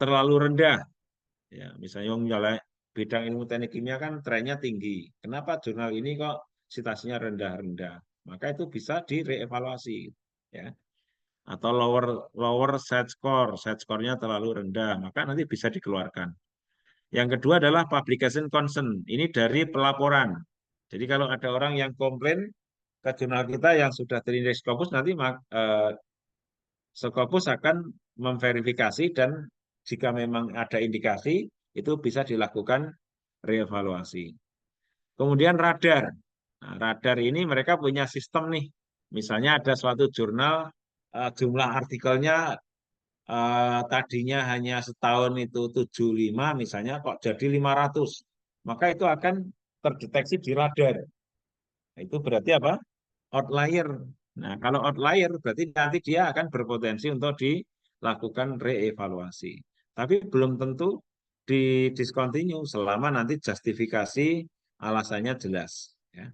C: terlalu rendah, ya misalnya bidang ilmu teknik kimia kan trennya tinggi. Kenapa jurnal ini kok citasinya rendah-rendah? Maka itu bisa direevaluasi, ya. Atau lower set score-nya terlalu rendah, maka nanti bisa dikeluarkan. Yang kedua adalah publication concern. Ini dari pelaporan. Jadi kalau ada orang yang komplain ke jurnal kita yang sudah terindeks Scopus, nanti Scopus akan memverifikasi dan jika memang ada indikasi, itu bisa dilakukan reevaluasi. Kemudian radar. Nah, radar ini mereka punya sistem nih. Misalnya ada suatu jurnal, jumlah artikelnya tadinya hanya setahun itu 75, misalnya kok jadi 500. Maka itu akan terdeteksi di radar. Nah, itu berarti apa? Outlier. Nah, kalau outlier berarti nanti dia akan berpotensi untuk dilakukan reevaluasi. Tapi belum tentu di discontinue selama nanti justifikasi alasannya jelas. Ya.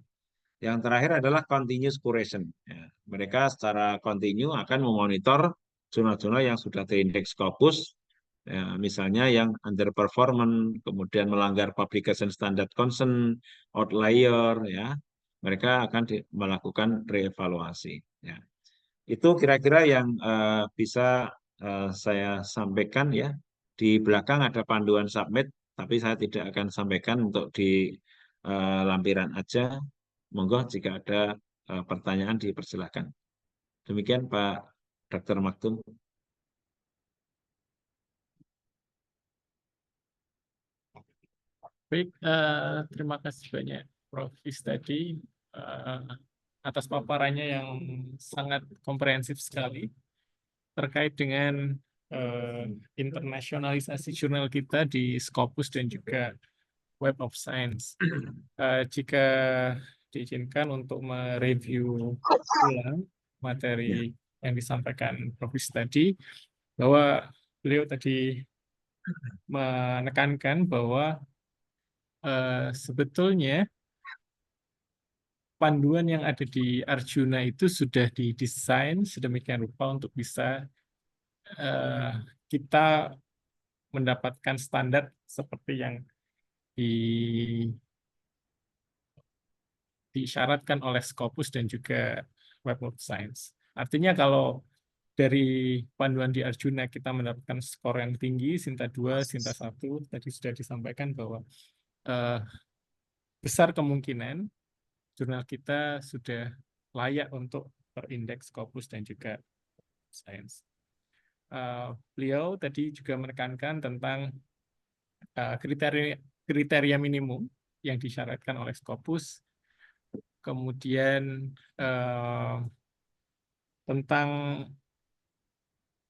C: Yang terakhir adalah continuous curation. Ya. Mereka secara kontinu akan memonitor jurnal-jurnal yang sudah terindeks Scopus, ya, misalnya yang underperformance, kemudian melanggar publication standard concern, outlier, ya, mereka akan melakukan reevaluasi. Ya. Itu kira-kira yang bisa saya sampaikan ya. Di belakang ada panduan submit, tapi saya tidak akan sampaikan untuk di lampiran aja. Monggo jika ada pertanyaan dipersilahkan. Demikian Pak Dr. Maktum.
B: Baik, terima kasih banyak Prof. Istadi atas paparannya yang sangat komprehensif sekali terkait dengan internasionalisasi jurnal kita di Scopus dan juga Web of Science. Jika diizinkan untuk mereview ulang materi yang disampaikan Prof. Istadi, bahwa beliau tadi menekankan bahwa sebetulnya panduan yang ada di Arjuna itu sudah didesain sedemikian rupa untuk bisa eh, kita mendapatkan standar seperti yang di diisyaratkan oleh Scopus dan juga Web of Science. Artinya kalau dari panduan di Arjuna kita mendapatkan skor yang tinggi, Sinta 2, Sinta 1, tadi sudah disampaikan bahwa eh, besar kemungkinan jurnal kita sudah layak untuk terindeks Scopus dan juga Science. Beliau tadi juga menekankan tentang kriteria kriteria minimum yang disyaratkan oleh Scopus, kemudian tentang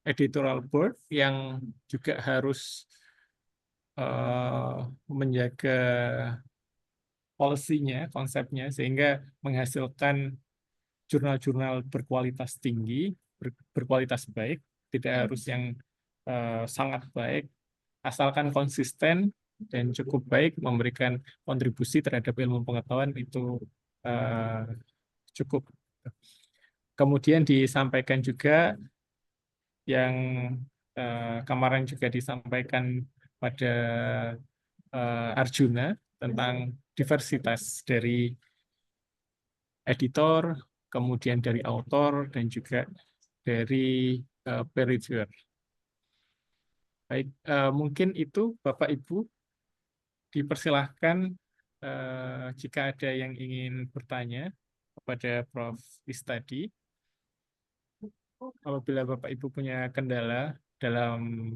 B: editorial board yang juga harus menjaga policy-nya, konsepnya, sehingga menghasilkan jurnal-jurnal berkualitas tinggi, berkualitas baik, tidak harus yang sangat baik, asalkan konsisten dan cukup baik memberikan kontribusi terhadap ilmu pengetahuan itu cukup. Kemudian disampaikan juga yang kemarin juga disampaikan pada Arjuna tentang diversitas dari editor, kemudian dari autor, dan juga dari peer reviewer. Baik, mungkin itu Bapak Ibu dipersilahkan jika ada yang ingin bertanya kepada Prof. Istadi. Apabila Bapak Ibu punya kendala dalam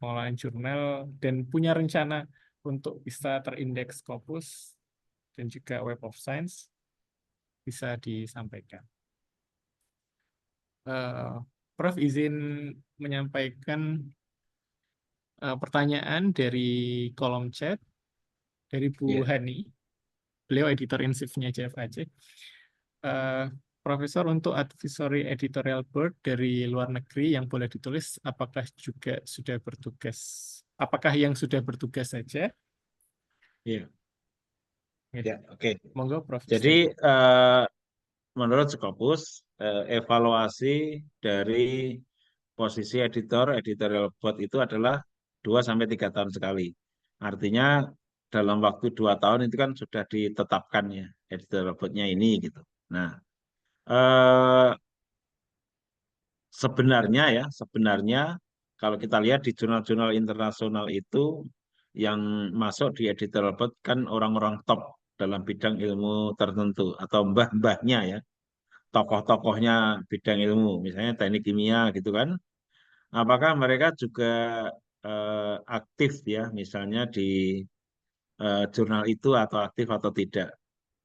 B: pengelolaan jurnal dan punya rencana untuk bisa terindeks Scopus dan juga Web of Science, bisa disampaikan. Prof. izin menyampaikan pertanyaan dari kolom chat dari Bu Hani, beliau editor in chief-nya JFAC. Profesor, untuk advisory editorial board dari luar negeri yang boleh ditulis, apakah juga sudah bertugas? Apakah yang sudah bertugas saja?
C: Iya.
B: Ya,
C: Ya, oke.
B: monggo Prof.
C: Jadi menurut Scopus, evaluasi dari posisi editorial board itu adalah 2-3 tahun sekali. Artinya dalam waktu 2 tahun itu kan sudah ditetapkan ya editorial board-nya ini gitu. Nah, sebenarnya kalau kita lihat di jurnal-jurnal internasional itu yang masuk di editorial board kan orang-orang top dalam bidang ilmu tertentu atau mbah-mbahnya ya, tokoh-tokohnya bidang ilmu, misalnya teknik kimia gitu kan. Apakah mereka juga aktif ya, misalnya di jurnal itu atau aktif atau tidak?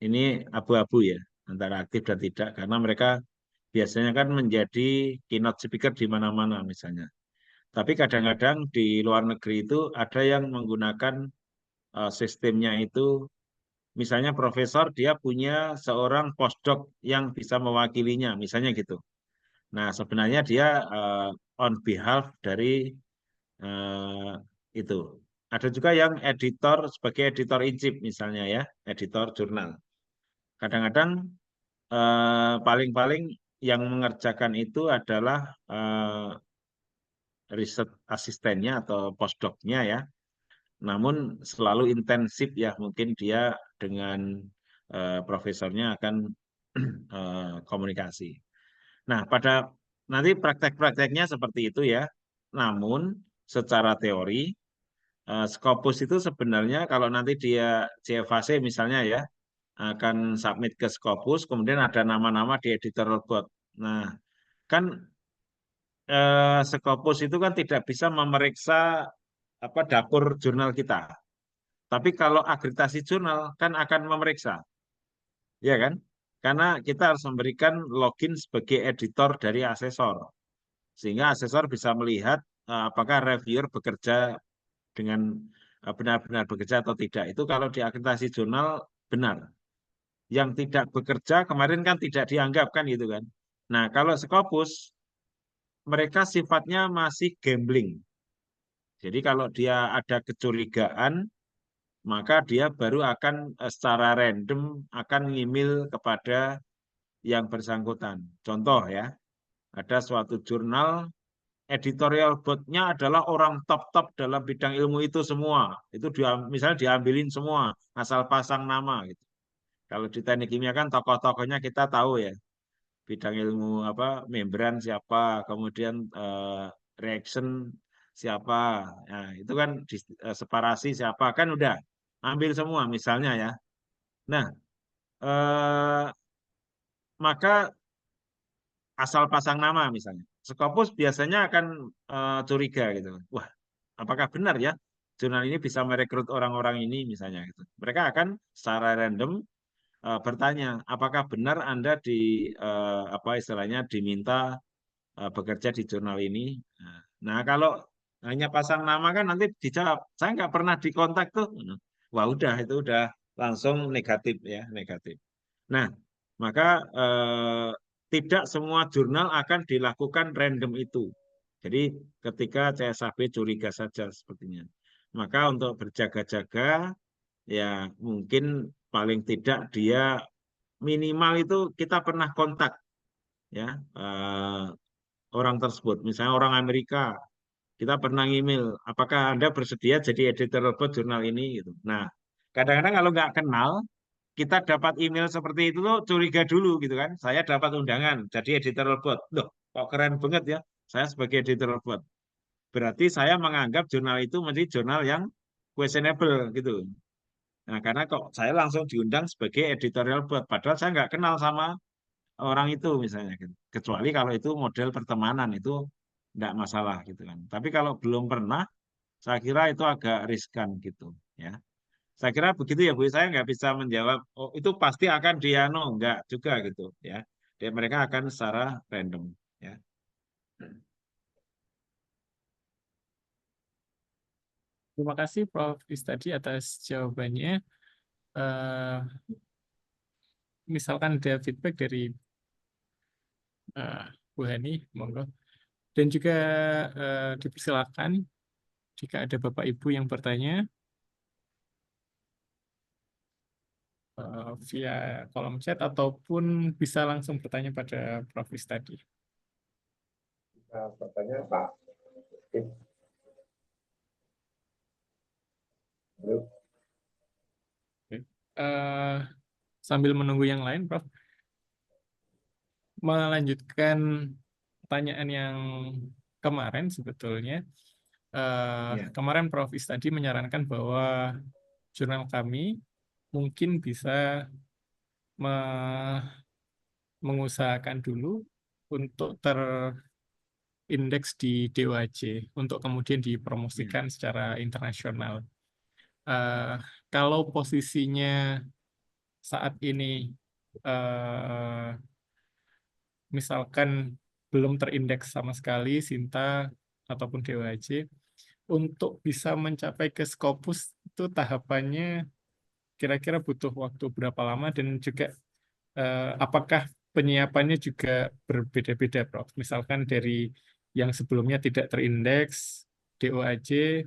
C: Ini abu-abu ya, antara aktif dan tidak, karena mereka biasanya kan menjadi keynote speaker di mana-mana misalnya. Tapi kadang-kadang di luar negeri itu ada yang menggunakan sistemnya itu, misalnya profesor dia punya seorang postdoc yang bisa mewakilinya, misalnya gitu. Nah, sebenarnya dia on behalf dari itu. Ada juga yang editor sebagai editor in chief misalnya ya, editor jurnal. Kadang-kadang paling-paling yang mengerjakan itu adalah riset asistennya atau postdoc-nya ya. Namun selalu intensif ya, mungkin dia dengan profesornya akan komunikasi. Nah, pada nanti praktek-prakteknya seperti itu ya. Namun secara teori Scopus itu sebenarnya kalau nanti dia CFAC misalnya ya akan submit ke Scopus, kemudian ada nama-nama di editorial board. Nah, kan Scopus itu kan tidak bisa memeriksa apa dapur jurnal kita. Tapi kalau akreditasi jurnal kan akan memeriksa, ya kan? Karena kita harus memberikan login sebagai editor dari asesor, sehingga asesor bisa melihat apakah reviewer bekerja dengan benar-benar bekerja atau tidak. Itu kalau di akreditasi jurnal benar. Yang tidak bekerja kemarin kan tidak dianggap kan gitu kan. Nah, kalau Scopus mereka sifatnya masih gambling. Jadi kalau dia ada kecurigaan, maka dia baru akan secara random akan ngimil kepada yang bersangkutan. Contoh ya, ada suatu jurnal, editorial board-nya adalah orang top-top dalam bidang ilmu itu semua. Itu misalnya diambilin semua, asal pasang nama gitu. Kalau di teknik kimia kan tokoh-tokohnya kita tahu ya, bidang ilmu apa, membran siapa, kemudian reaction siapa. Nah, itu kan separasi siapa kan udah ambil semua misalnya ya. Nah, eh, maka asal pasang nama misalnya. Scopus biasanya akan curiga gitu. Wah, apakah benar ya jurnal ini bisa merekrut orang-orang ini misalnya gitu. Mereka akan secara random bertanya, apakah benar Anda apa istilahnya diminta bekerja di jurnal ini? Nah, kalau hanya pasang nama kan nanti dijawab, saya nggak pernah dikontak tuh. Wah, udah itu udah langsung negatif ya, negatif. Nah, maka tidak semua jurnal akan dilakukan random itu. Jadi ketika CSAB curiga saja sepertinya. Maka untuk berjaga-jaga, ya mungkin paling tidak dia minimal itu kita pernah kontak ya orang tersebut. Misalnya orang Amerika, kita pernah email, apakah Anda bersedia jadi editor robot jurnal ini? Gitu. Nah, kadang-kadang kalau nggak kenal, kita dapat email seperti itu tuh curiga dulu gitu kan. Saya dapat undangan jadi editor robot. Loh, kok keren banget ya. Saya sebagai editor robot. Berarti saya menganggap jurnal itu menjadi jurnal yang questionable gitu. Nah, karena kok saya langsung diundang sebagai editorial board, padahal saya nggak kenal sama orang itu misalnya gitu. Kecuali kalau itu model pertemanan itu nggak masalah gitu kan. Tapi kalau belum pernah, saya kira itu agak riskan gitu ya. Saya kira begitu ya Bu, saya nggak bisa menjawab, oh itu pasti akan diano, nggak juga gitu ya. Dan mereka akan secara random ya.
B: Terima kasih Prof. Istadi atas jawabannya. Eh, Misalkan ada feedback dari Bu Hani, monggo. Dan juga dipersilakan jika ada Bapak Ibu yang bertanya via kolom chat ataupun bisa langsung bertanya pada Prof. Istadi.
C: Pertanyaan Pak.
B: Oke. Sambil menunggu yang lain, Prof, melanjutkan pertanyaan yang kemarin sebetulnya.
C: Ya.
B: Kemarin Prof. Istadi menyarankan bahwa jurnal kami mungkin bisa mengusahakan dulu untuk terindeks di DOAJ untuk kemudian dipromosikan secara internasional. Eh, Kalau posisinya saat ini misalkan belum terindeks sama sekali Sinta ataupun DOAJ, untuk bisa mencapai ke Scopus itu tahapannya kira-kira butuh waktu berapa lama dan juga apakah penyiapannya juga berbeda-beda, Prof? Misalkan dari yang sebelumnya tidak terindeks DOAJ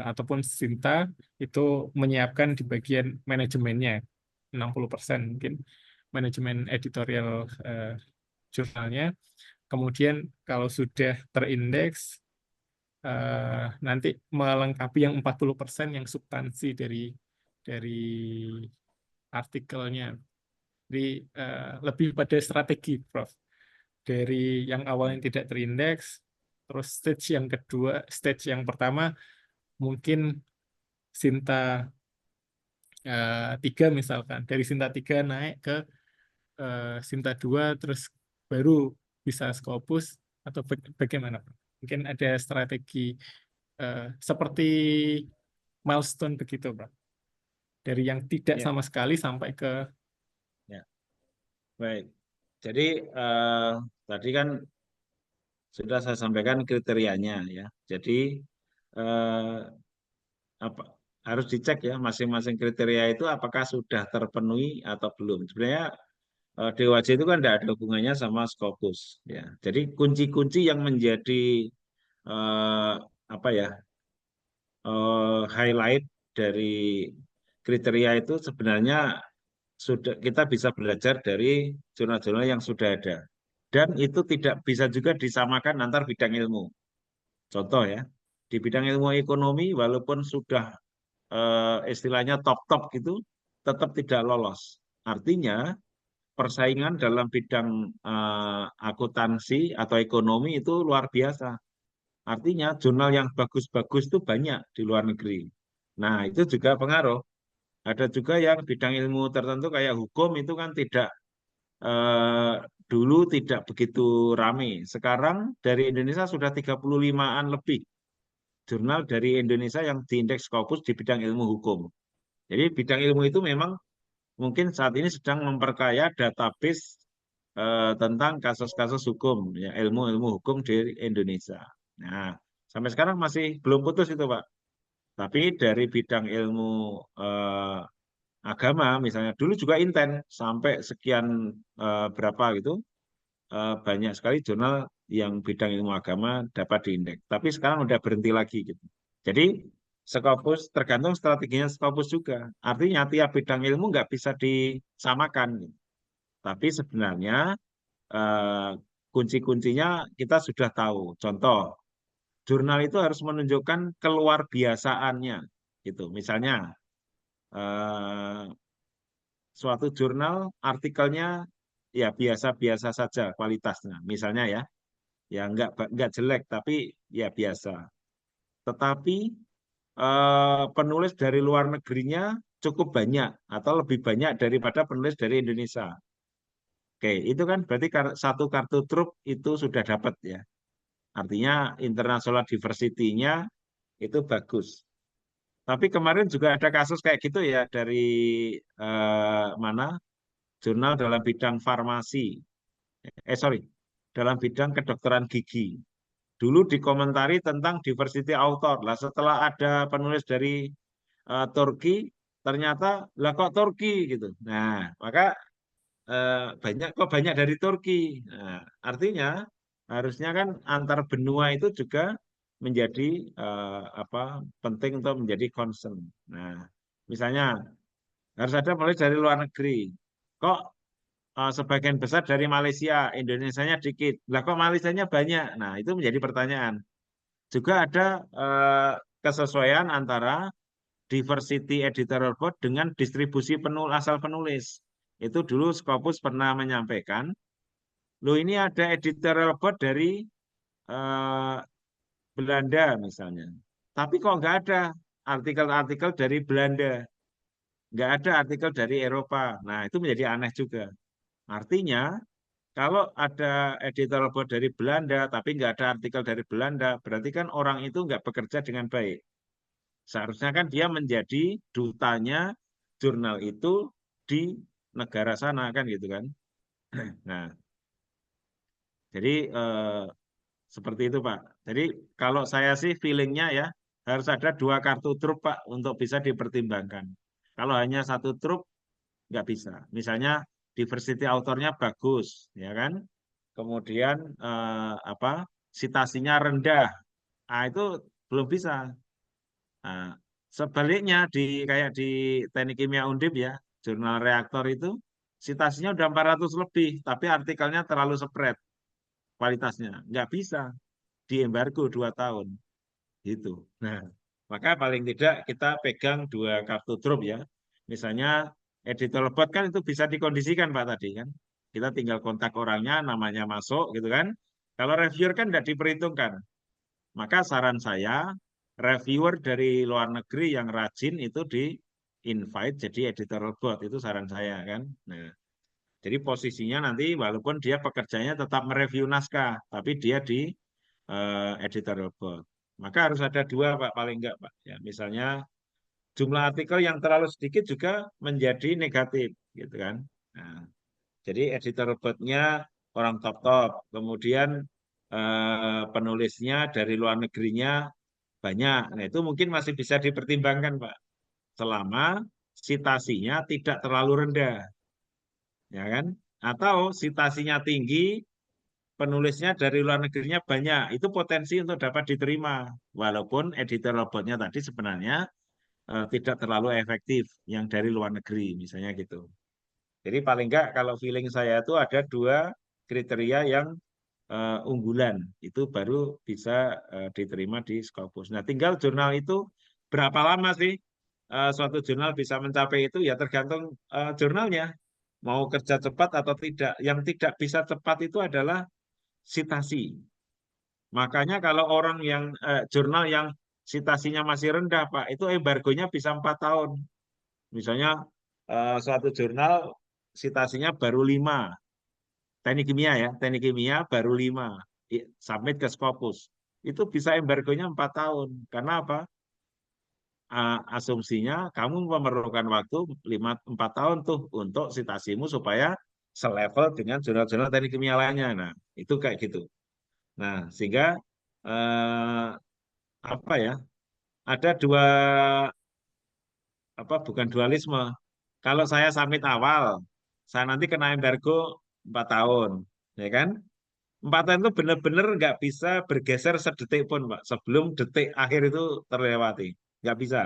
B: ataupun Sinta itu menyiapkan di bagian manajemennya 60% mungkin manajemen editorial jurnalnya. Kemudian kalau sudah terindeks nanti melengkapi yang 40% yang substansi dari artikelnya. Jadi lebih pada strategi, Prof. Dari yang awalnya tidak terindeks, terus stage yang pertama mungkin Sinta 3 misalkan. Dari Sinta 3 naik ke Sinta 2, terus baru bisa Scopus, atau bagaimana, Prof? Mungkin ada strategi seperti milestone begitu, Prof. Dari yang tidak
C: Ya,
B: sama sekali sampai ke
C: ya. Baik. Jadi tadi kan sudah saya sampaikan kriterianya ya. Jadi eh, apa harus dicek ya masing-masing kriteria itu apakah sudah terpenuhi atau belum. Sebenarnya DOAJ itu kan tidak ada hubungannya sama Scopus, ya. Jadi kunci-kunci yang menjadi eh, apa ya highlight dari kriteria itu sebenarnya sudah kita bisa belajar dari jurnal-jurnal yang sudah ada. Dan itu tidak bisa juga disamakan antar bidang ilmu. Contoh ya, di bidang ilmu ekonomi walaupun sudah istilahnya top-top gitu, tetap tidak lolos. Artinya persaingan dalam bidang akuntansi atau ekonomi itu luar biasa. Artinya jurnal yang bagus-bagus itu banyak di luar negeri. Nah, itu juga pengaruh. Ada juga yang bidang ilmu tertentu kayak hukum itu kan tidak eh, dulu tidak begitu ramai. Sekarang dari Indonesia sudah 35-an lebih jurnal dari Indonesia yang diindeks Scopus di bidang ilmu hukum. Jadi bidang ilmu itu memang mungkin saat ini sedang memperkaya database tentang kasus-kasus hukum, ya, ilmu-ilmu hukum di Indonesia. Nah, sampai sekarang masih belum putus itu, Pak. Tapi dari bidang ilmu eh, agama, misalnya dulu juga inten sampai sekian berapa gitu, banyak sekali jurnal yang bidang ilmu agama dapat diindeks. Tapi sekarang udah berhenti lagi gitu. Jadi Scopus tergantung strateginya Scopus juga. Artinya tiap bidang ilmu nggak bisa disamakan, gitu. Tapi sebenarnya eh, kunci-kuncinya kita sudah tahu. Contoh, jurnal itu harus menunjukkan keluar biasaannya, gitu. Misalnya eh, suatu jurnal artikelnya ya biasa-biasa saja kualitasnya, misalnya ya nggak jelek tapi ya biasa. Tetapi penulis dari luar negerinya cukup banyak atau lebih banyak daripada penulis dari Indonesia. Oke, itu kan berarti satu kartu truf itu sudah dapat ya. Artinya international diversity-nya itu bagus. Tapi kemarin juga ada kasus kayak gitu ya dari mana jurnal dalam bidang farmasi. Sorry, dalam bidang kedokteran gigi. Dulu dikomentari tentang diversity author. Lah setelah ada penulis dari Turki, ternyata lah kok Turki gitu. Nah, maka banyak dari Turki. Nah, artinya harusnya kan antar benua itu juga menjadi apa penting untuk menjadi concern. Nah, misalnya harus ada penulis dari luar negeri. Kok sebagian besar dari Malaysia, Indonesianya dikit. Lah kok Malaysianya banyak? Nah, itu menjadi pertanyaan. Juga ada kesesuaian antara diversity editorial board dengan distribusi asal penulis. Itu dulu Scopus pernah menyampaikan, loh ini ada editorial board dari eh, Belanda misalnya. Tapi kok nggak ada artikel-artikel dari Belanda, nggak ada artikel dari Eropa. Nah, itu menjadi aneh juga. Artinya, kalau ada editorial board dari Belanda, tapi nggak ada artikel dari Belanda, berarti kan orang itu nggak bekerja dengan baik. Seharusnya kan dia menjadi dutanya jurnal itu di negara sana kan gitu kan. Nah, jadi seperti itu Pak. Jadi kalau saya sih feelingnya ya harus ada dua kartu truf Pak untuk bisa dipertimbangkan. Kalau hanya satu truf nggak bisa. Misalnya diversity autornya bagus, ya kan? Kemudian apa citasinya rendah, ah itu belum bisa. Nah, sebaliknya kayak di Teknik Kimia Undip ya, jurnal reaktor itu citasinya udah 400 lebih, tapi artikelnya terlalu spread kualitasnya. Nggak bisa di embargo 2 tahun. Gitu. Nah, maka paling tidak kita pegang dua kartu truf ya. Misalnya editor bot kan itu bisa dikondisikan Pak tadi kan. Kita tinggal kontak orangnya, namanya masuk gitu kan. Kalau reviewer kan tidak diperhitungkan. Maka saran saya, reviewer dari luar negeri yang rajin itu di invite jadi editor bot. Itu saran saya kan. Nah, jadi posisinya nanti walaupun dia pekerjaannya tetap mereview naskah, tapi dia di editor bot. Maka harus ada dua Pak, paling enggak Pak. Ya, misalnya jumlah artikel yang terlalu sedikit juga menjadi negatif, gitu kan. Nah, jadi editor botnya orang top-top, kemudian penulisnya dari luar negerinya banyak. Nah, itu mungkin masih bisa dipertimbangkan Pak, selama citasinya tidak terlalu rendah, ya kan? Atau citasinya tinggi, penulisnya dari luar negerinya banyak, itu potensi untuk dapat diterima. Walaupun editor robotnya tadi sebenarnya tidak terlalu efektif yang dari luar negeri, misalnya gitu. Jadi paling enggak kalau feeling saya itu ada 2 kriteria yang unggulan, itu baru bisa diterima di Scopus. Nah, tinggal jurnal itu berapa lama sih suatu jurnal bisa mencapai itu, ya tergantung jurnalnya. Mau kerja cepat atau tidak. Yang tidak bisa cepat itu adalah citasi. Makanya kalau orang yang jurnal yang citasinya masih rendah, Pak, itu embargonya bisa 4 tahun. Misalnya suatu jurnal citasinya baru 5, teknik kimia ya, teknik kimia baru 5, submit ke Scopus. Itu bisa embargonya 4 tahun. Karena apa? Asumsinya kamu memerlukan waktu 4 tahun tuh untuk citasimu supaya selevel dengan jurnal-jurnal teknik kimia lainnya. Nah, itu kayak gitu. Nah, sehingga eh, apa ya? Ada bukan dualisme. Kalau saya summit awal, saya nanti kena embargo 4 tahun, ya kan? 4 tahun itu benar-benar nggak bisa bergeser sedetik pun, Pak. Sebelum detik akhir itu terlewati, nggak bisa.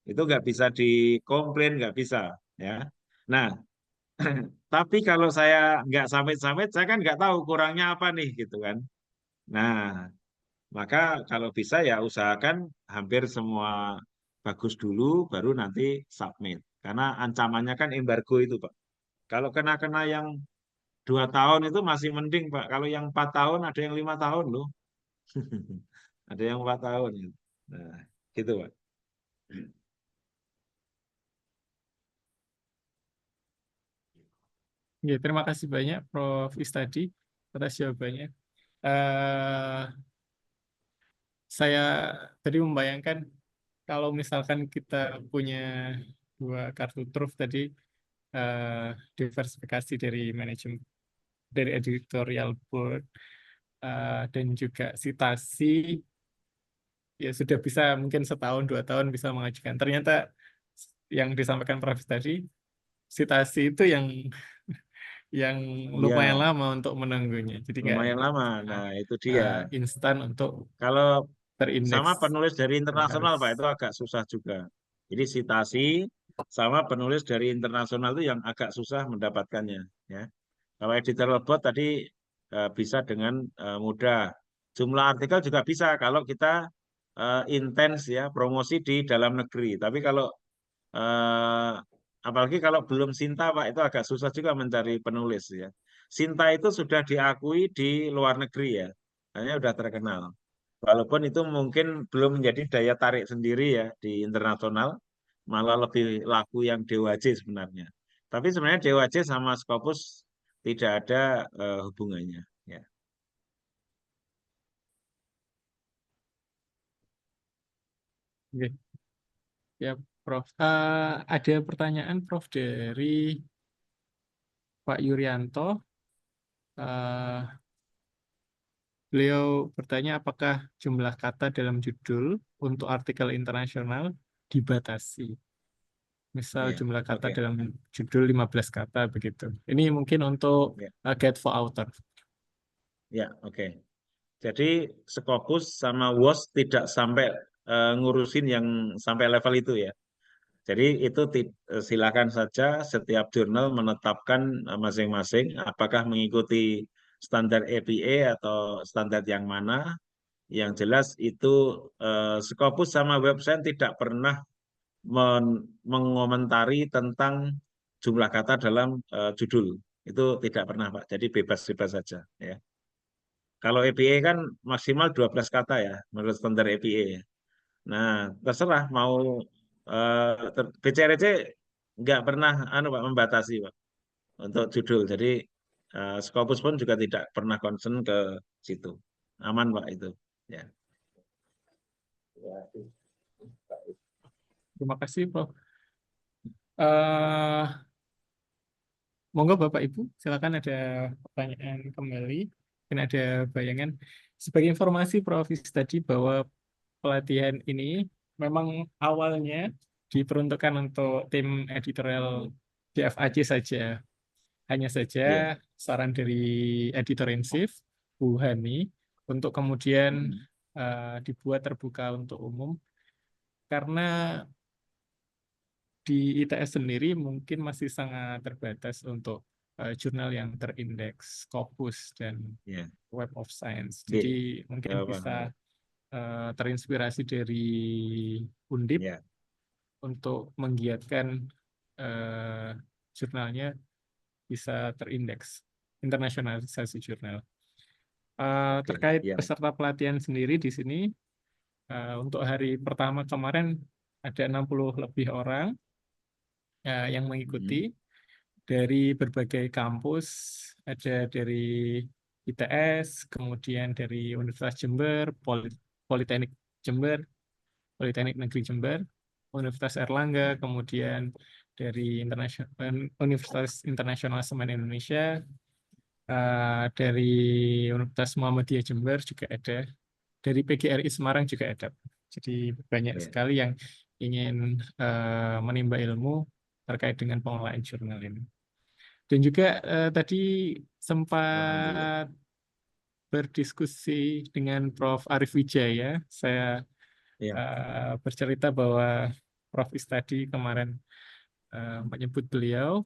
C: Itu nggak bisa dikomplain, nggak bisa, ya. Nah, tapi kalau saya nggak summit-summit, saya kan nggak tahu kurangnya apa nih, gitu kan. Nah, maka kalau bisa ya usahakan hampir semua bagus dulu, baru nanti submit. Karena ancamannya kan embargo itu, Pak. Kalau kena-kena yang 2 tahun itu masih mending, Pak. Kalau yang 4 tahun, ada yang 5 tahun loh. Ada yang 4 tahun. Nah, gitu, Pak.
B: Ya, terima kasih banyak Prof. Istadi atas jawabannya. Eh, saya tadi membayangkan kalau misalkan kita punya 2 kartu truf tadi, eh, diversifikasi dari manajemen, dari editorial board, dan juga citasi, ya sudah bisa mungkin setahun 2 tahun bisa mengajukan. Ternyata yang disampaikan Prof tadi, citasi itu yang lumayan
C: Iya,
B: lama untuk menunggunya. Jadi nggak
C: lumayan lama. Nah, itu dia.
B: instan untuk
C: Kalau sama
B: terindeks.
C: penulis dari
B: Dan
C: internasional,
B: harus
C: Pak, itu agak susah juga. Jadi citasi sama penulis dari internasional itu yang agak susah mendapatkannya, ya. Kalau editor robot tadi bisa dengan mudah. Jumlah artikel juga bisa kalau kita intens ya promosi di dalam negeri. Tapi kalau eh, apalagi kalau belum Sinta, Pak, itu agak susah juga mencari penulis ya. Sinta itu sudah diakui di luar negeri ya, hanya sudah terkenal. Walaupun itu mungkin belum menjadi daya tarik sendiri ya di internasional, malah lebih laku yang DOAJ sebenarnya. Tapi sebenarnya DOAJ sama Scopus tidak ada hubungannya. Ya.
B: Oke. Ya, Prof. Ada pertanyaan, Prof, dari Pak Yuryanto. Eh, Beliau bertanya apakah jumlah kata dalam judul untuk artikel internasional dibatasi. Misal
C: Ya,
B: jumlah kata
C: oke.
B: dalam judul 15 kata begitu. Ini mungkin untuk
C: Ya,
B: guide for author.
C: ya, oke. Jadi Scopus sama WOS tidak sampai ngurusin yang sampai level itu ya. Jadi itu silakan saja setiap jurnal menetapkan masing-masing apakah mengikuti standar APA atau standar yang mana. Yang jelas itu Scopus sama website tidak pernah mengomentari tentang jumlah kata dalam judul. Itu tidak pernah, Pak. Jadi bebas-bebas saja ya. Kalau APA kan maksimal 12 kata ya menurut standar APA ya. Nah, terserah mau BCRC nggak pernah Pak membatasi Pak untuk judul. Jadi Scopus pun juga tidak pernah concern ke situ. Aman Pak itu. Ya.
B: Terima kasih, Prof. Eh, Monggo Bapak Ibu, silakan ada pertanyaan kembali. Mungkin ada bayangan. Sebagai informasi Prof tadi bahwa pelatihan ini memang awalnya diperuntukkan untuk tim editorial DFAC saja. Hanya saja
C: Iya.
B: saran dari editor in chief Bu Hani untuk kemudian
C: Mm.
B: dibuat terbuka untuk umum karena di ITS sendiri mungkin masih sangat terbatas untuk jurnal yang terindeks Scopus dan
C: Iya.
B: Web of Science.
C: Oke.
B: Jadi mungkin bisa
C: Paham.
B: terinspirasi dari Undip
C: Ya.
B: untuk menggiatkan eh, jurnalnya bisa terindeks, internasionalisasi jurnal.
C: Oke.
B: Terkait
C: Ya.
B: peserta pelatihan sendiri di sini, untuk hari pertama kemarin ada 60 lebih orang yang mengikuti
C: Mm.
B: dari berbagai kampus, ada dari ITS, kemudian dari Universitas Jember, Politeknik Jember, Politeknik Negeri Jember, Universitas Erlangga, kemudian dari Universitas Internasional Semen Indonesia, dari Universitas Muhammadiyah Jember juga ada, dari PGRI Semarang juga ada. Jadi banyak
C: Ya.
B: sekali yang ingin menimba ilmu terkait dengan pengelolaan jurnal ini. Dan juga tadi
C: Alhamdulillah.
B: sempat berdiskusi dengan Prof. Arif Wijaya. Saya
C: Ya.
B: bercerita bahwa Prof. Istadi kemarin menyebut beliau.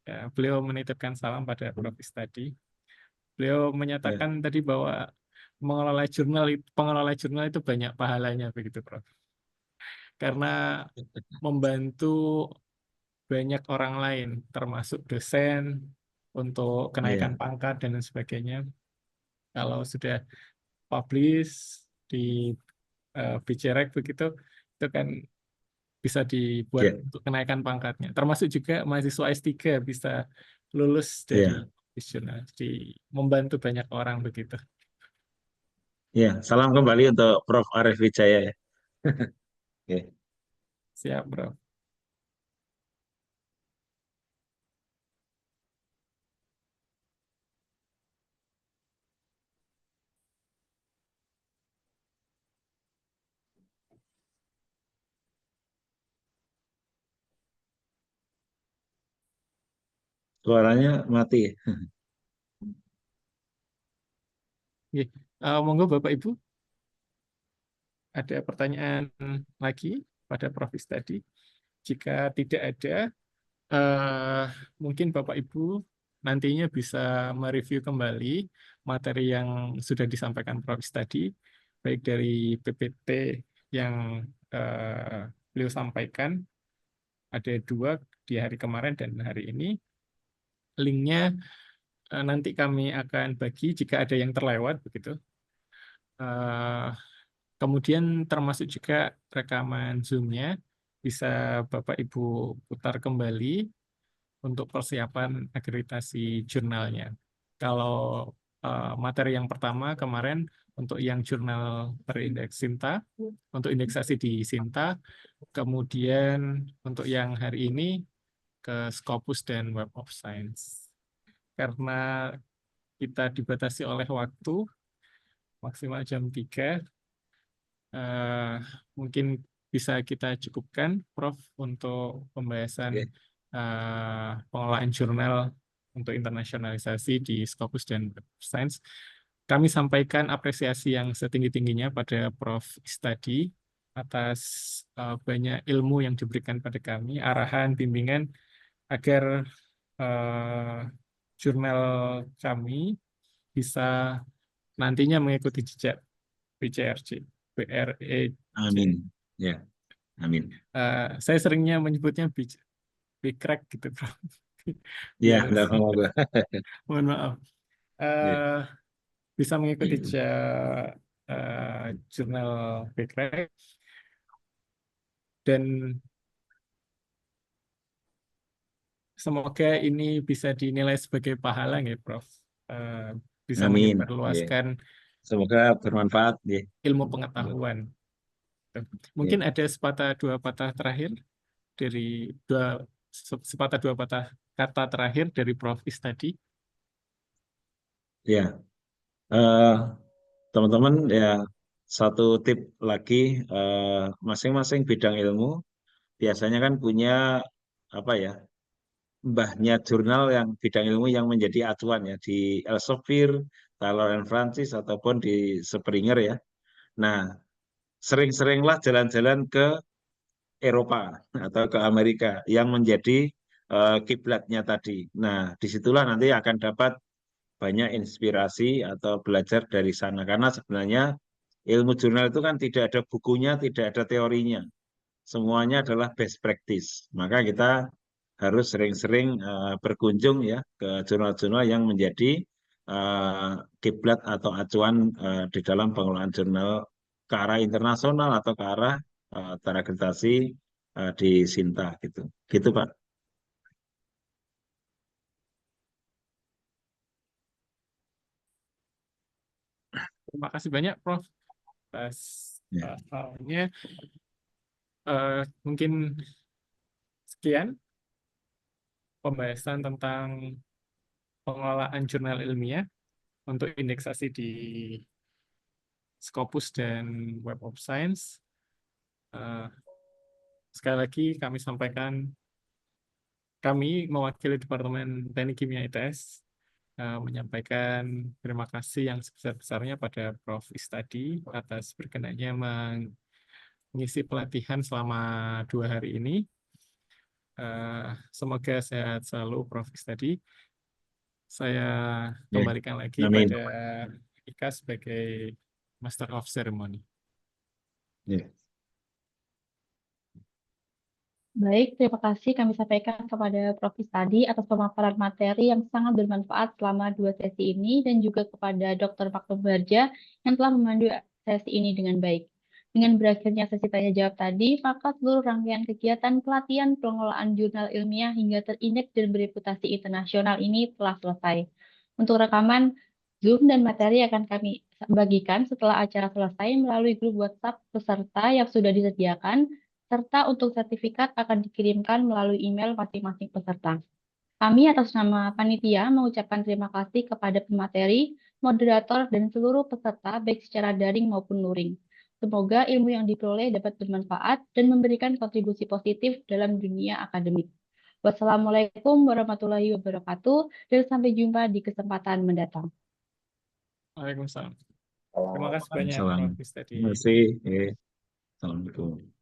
B: Ya, beliau menitipkan salam pada Prof. Istadi. Beliau
C: Ya.
B: menyatakan tadi bahwa pengelola jurnal itu banyak pahalanya begitu, Prof. Karena membantu banyak orang lain, termasuk dosen untuk kenaikan
C: Ya.
B: pangkat dan lain sebagainya. Kalau sudah publish di BCREC begitu, itu kan bisa dibuat
C: Ya.
B: untuk kenaikan pangkatnya. Termasuk juga mahasiswa S3 bisa lulus dari
C: Ya.
B: jurnal. Jadi membantu banyak orang begitu.
C: Ya. Salam kembali untuk Prof. Arif Wijaya ya. Oke.
B: Siap, Bro.
C: Suaranya mati ya.
B: Oke. Monggo Bapak Ibu, ada pertanyaan lagi pada Prof. tadi? Jika tidak ada, eh, mungkin Bapak Ibu nantinya bisa mereview kembali materi yang sudah disampaikan Prof. tadi, baik dari PPT yang beliau sampaikan, ada dua di hari kemarin dan hari ini. Linknya nanti kami akan bagi jika ada yang terlewat begitu. Eh, Kemudian termasuk juga rekaman Zoom-nya bisa Bapak Ibu putar kembali untuk persiapan akreditasi jurnalnya. Kalau materi yang pertama kemarin untuk yang jurnal terindeks Sinta, untuk indeksasi di Sinta, kemudian untuk yang hari ini ke Scopus dan Web of Science. Karena kita dibatasi oleh waktu, maksimal jam 3, eh, mungkin bisa kita cukupkan, Prof, untuk pembahasan
C: Oke.
B: pengelolaan jurnal untuk internasionalisasi di Scopus dan Web of Science. Kami sampaikan apresiasi yang setinggi-tingginya pada Prof. Istadi atas banyak ilmu yang diberikan pada kami, arahan, bimbingan, agar eh, jurnal kami bisa nantinya mengikuti jejak BCRC, BREC.
C: Amin. Ya. Amin.
B: Saya seringnya menyebutnya BCREC gitu, Bro.
C: Ya,
B: Biar
C: enggak apa-apa.
B: mohon maaf.
C: Ya.
B: Eh, Bisa mengikuti jurnal BCREC dan semoga ini bisa dinilai sebagai pahala ya, Prof. Eh, Bisa
C: Amin. Ya.
B: menyebarluaskan
C: Semoga bermanfaat ya.
B: ilmu pengetahuan.
C: Ya.
B: Mungkin ada sepatah dua patah terakhir dari dua sepatah dua patah kata terakhir dari Prof. Is tadi.
C: Ya. Eh, Teman-teman ya, satu tip lagi, masing-masing bidang ilmu biasanya kan punya apa ya, mbahnya jurnal yang bidang ilmu yang menjadi acuan ya di Elsevier, Taylor and Francis ataupun di Springer ya. Nah, sering-seringlah jalan-jalan ke Eropa atau ke Amerika yang menjadi kiblatnya tadi. Nah, disitulah nanti akan dapat banyak inspirasi atau belajar dari sana. Karena sebenarnya ilmu jurnal itu kan tidak ada bukunya, tidak ada teorinya. Semuanya adalah best practice. Maka kita harus sering-sering berkunjung ya ke jurnal-jurnal yang menjadi kiblat atau acuan di dalam pengelolaan jurnal ke arah internasional atau ke arah terakreditasi di Sinta gitu. Gitu Pak.
B: Terima kasih banyak, Prof. Atas
C: Ya.
B: halnya. Mungkin sekian pembahasan tentang pengelolaan jurnal ilmiah untuk indeksasi di Scopus dan Web of Science. Sekali lagi kami sampaikan, kami mewakili Departemen Teknik Kimia ITS menyampaikan terima kasih yang sebesar-besarnya pada Prof. Istadi atas berkenannya mengisi pelatihan selama 2 hari ini. Semoga sehat selalu Prof. Istadi. Saya
C: Ya.
B: kembalikan lagi
C: Amin.
B: pada Ika sebagai Master of Ceremony.
C: Ya.
A: Baik, terima kasih kami sampaikan kepada Prof. Istadi atas pemaparan materi yang sangat bermanfaat selama 2 sesi ini dan juga kepada Dr. Maktum Barja yang telah memandu sesi ini dengan baik. Dengan berakhirnya sesi tanya jawab tadi, maka seluruh rangkaian kegiatan pelatihan pengelolaan jurnal ilmiah hingga terindeks dan bereputasi internasional ini telah selesai. Untuk rekaman Zoom dan materi akan kami bagikan setelah acara selesai melalui grup WhatsApp peserta yang sudah disediakan, serta untuk sertifikat akan dikirimkan melalui email masing-masing peserta. Kami atas nama panitia mengucapkan terima kasih kepada pemateri, moderator, dan seluruh peserta baik secara daring maupun luring. Semoga ilmu yang diperoleh dapat bermanfaat dan memberikan kontribusi positif dalam dunia akademik. Wassalamualaikum warahmatullahi wabarakatuh dan sampai jumpa di kesempatan mendatang.
B: Waalaikumsalam. Terima kasih banyak
C: Salam.
B: Prof. Istadi.
C: Terima kasih. Assalamualaikum.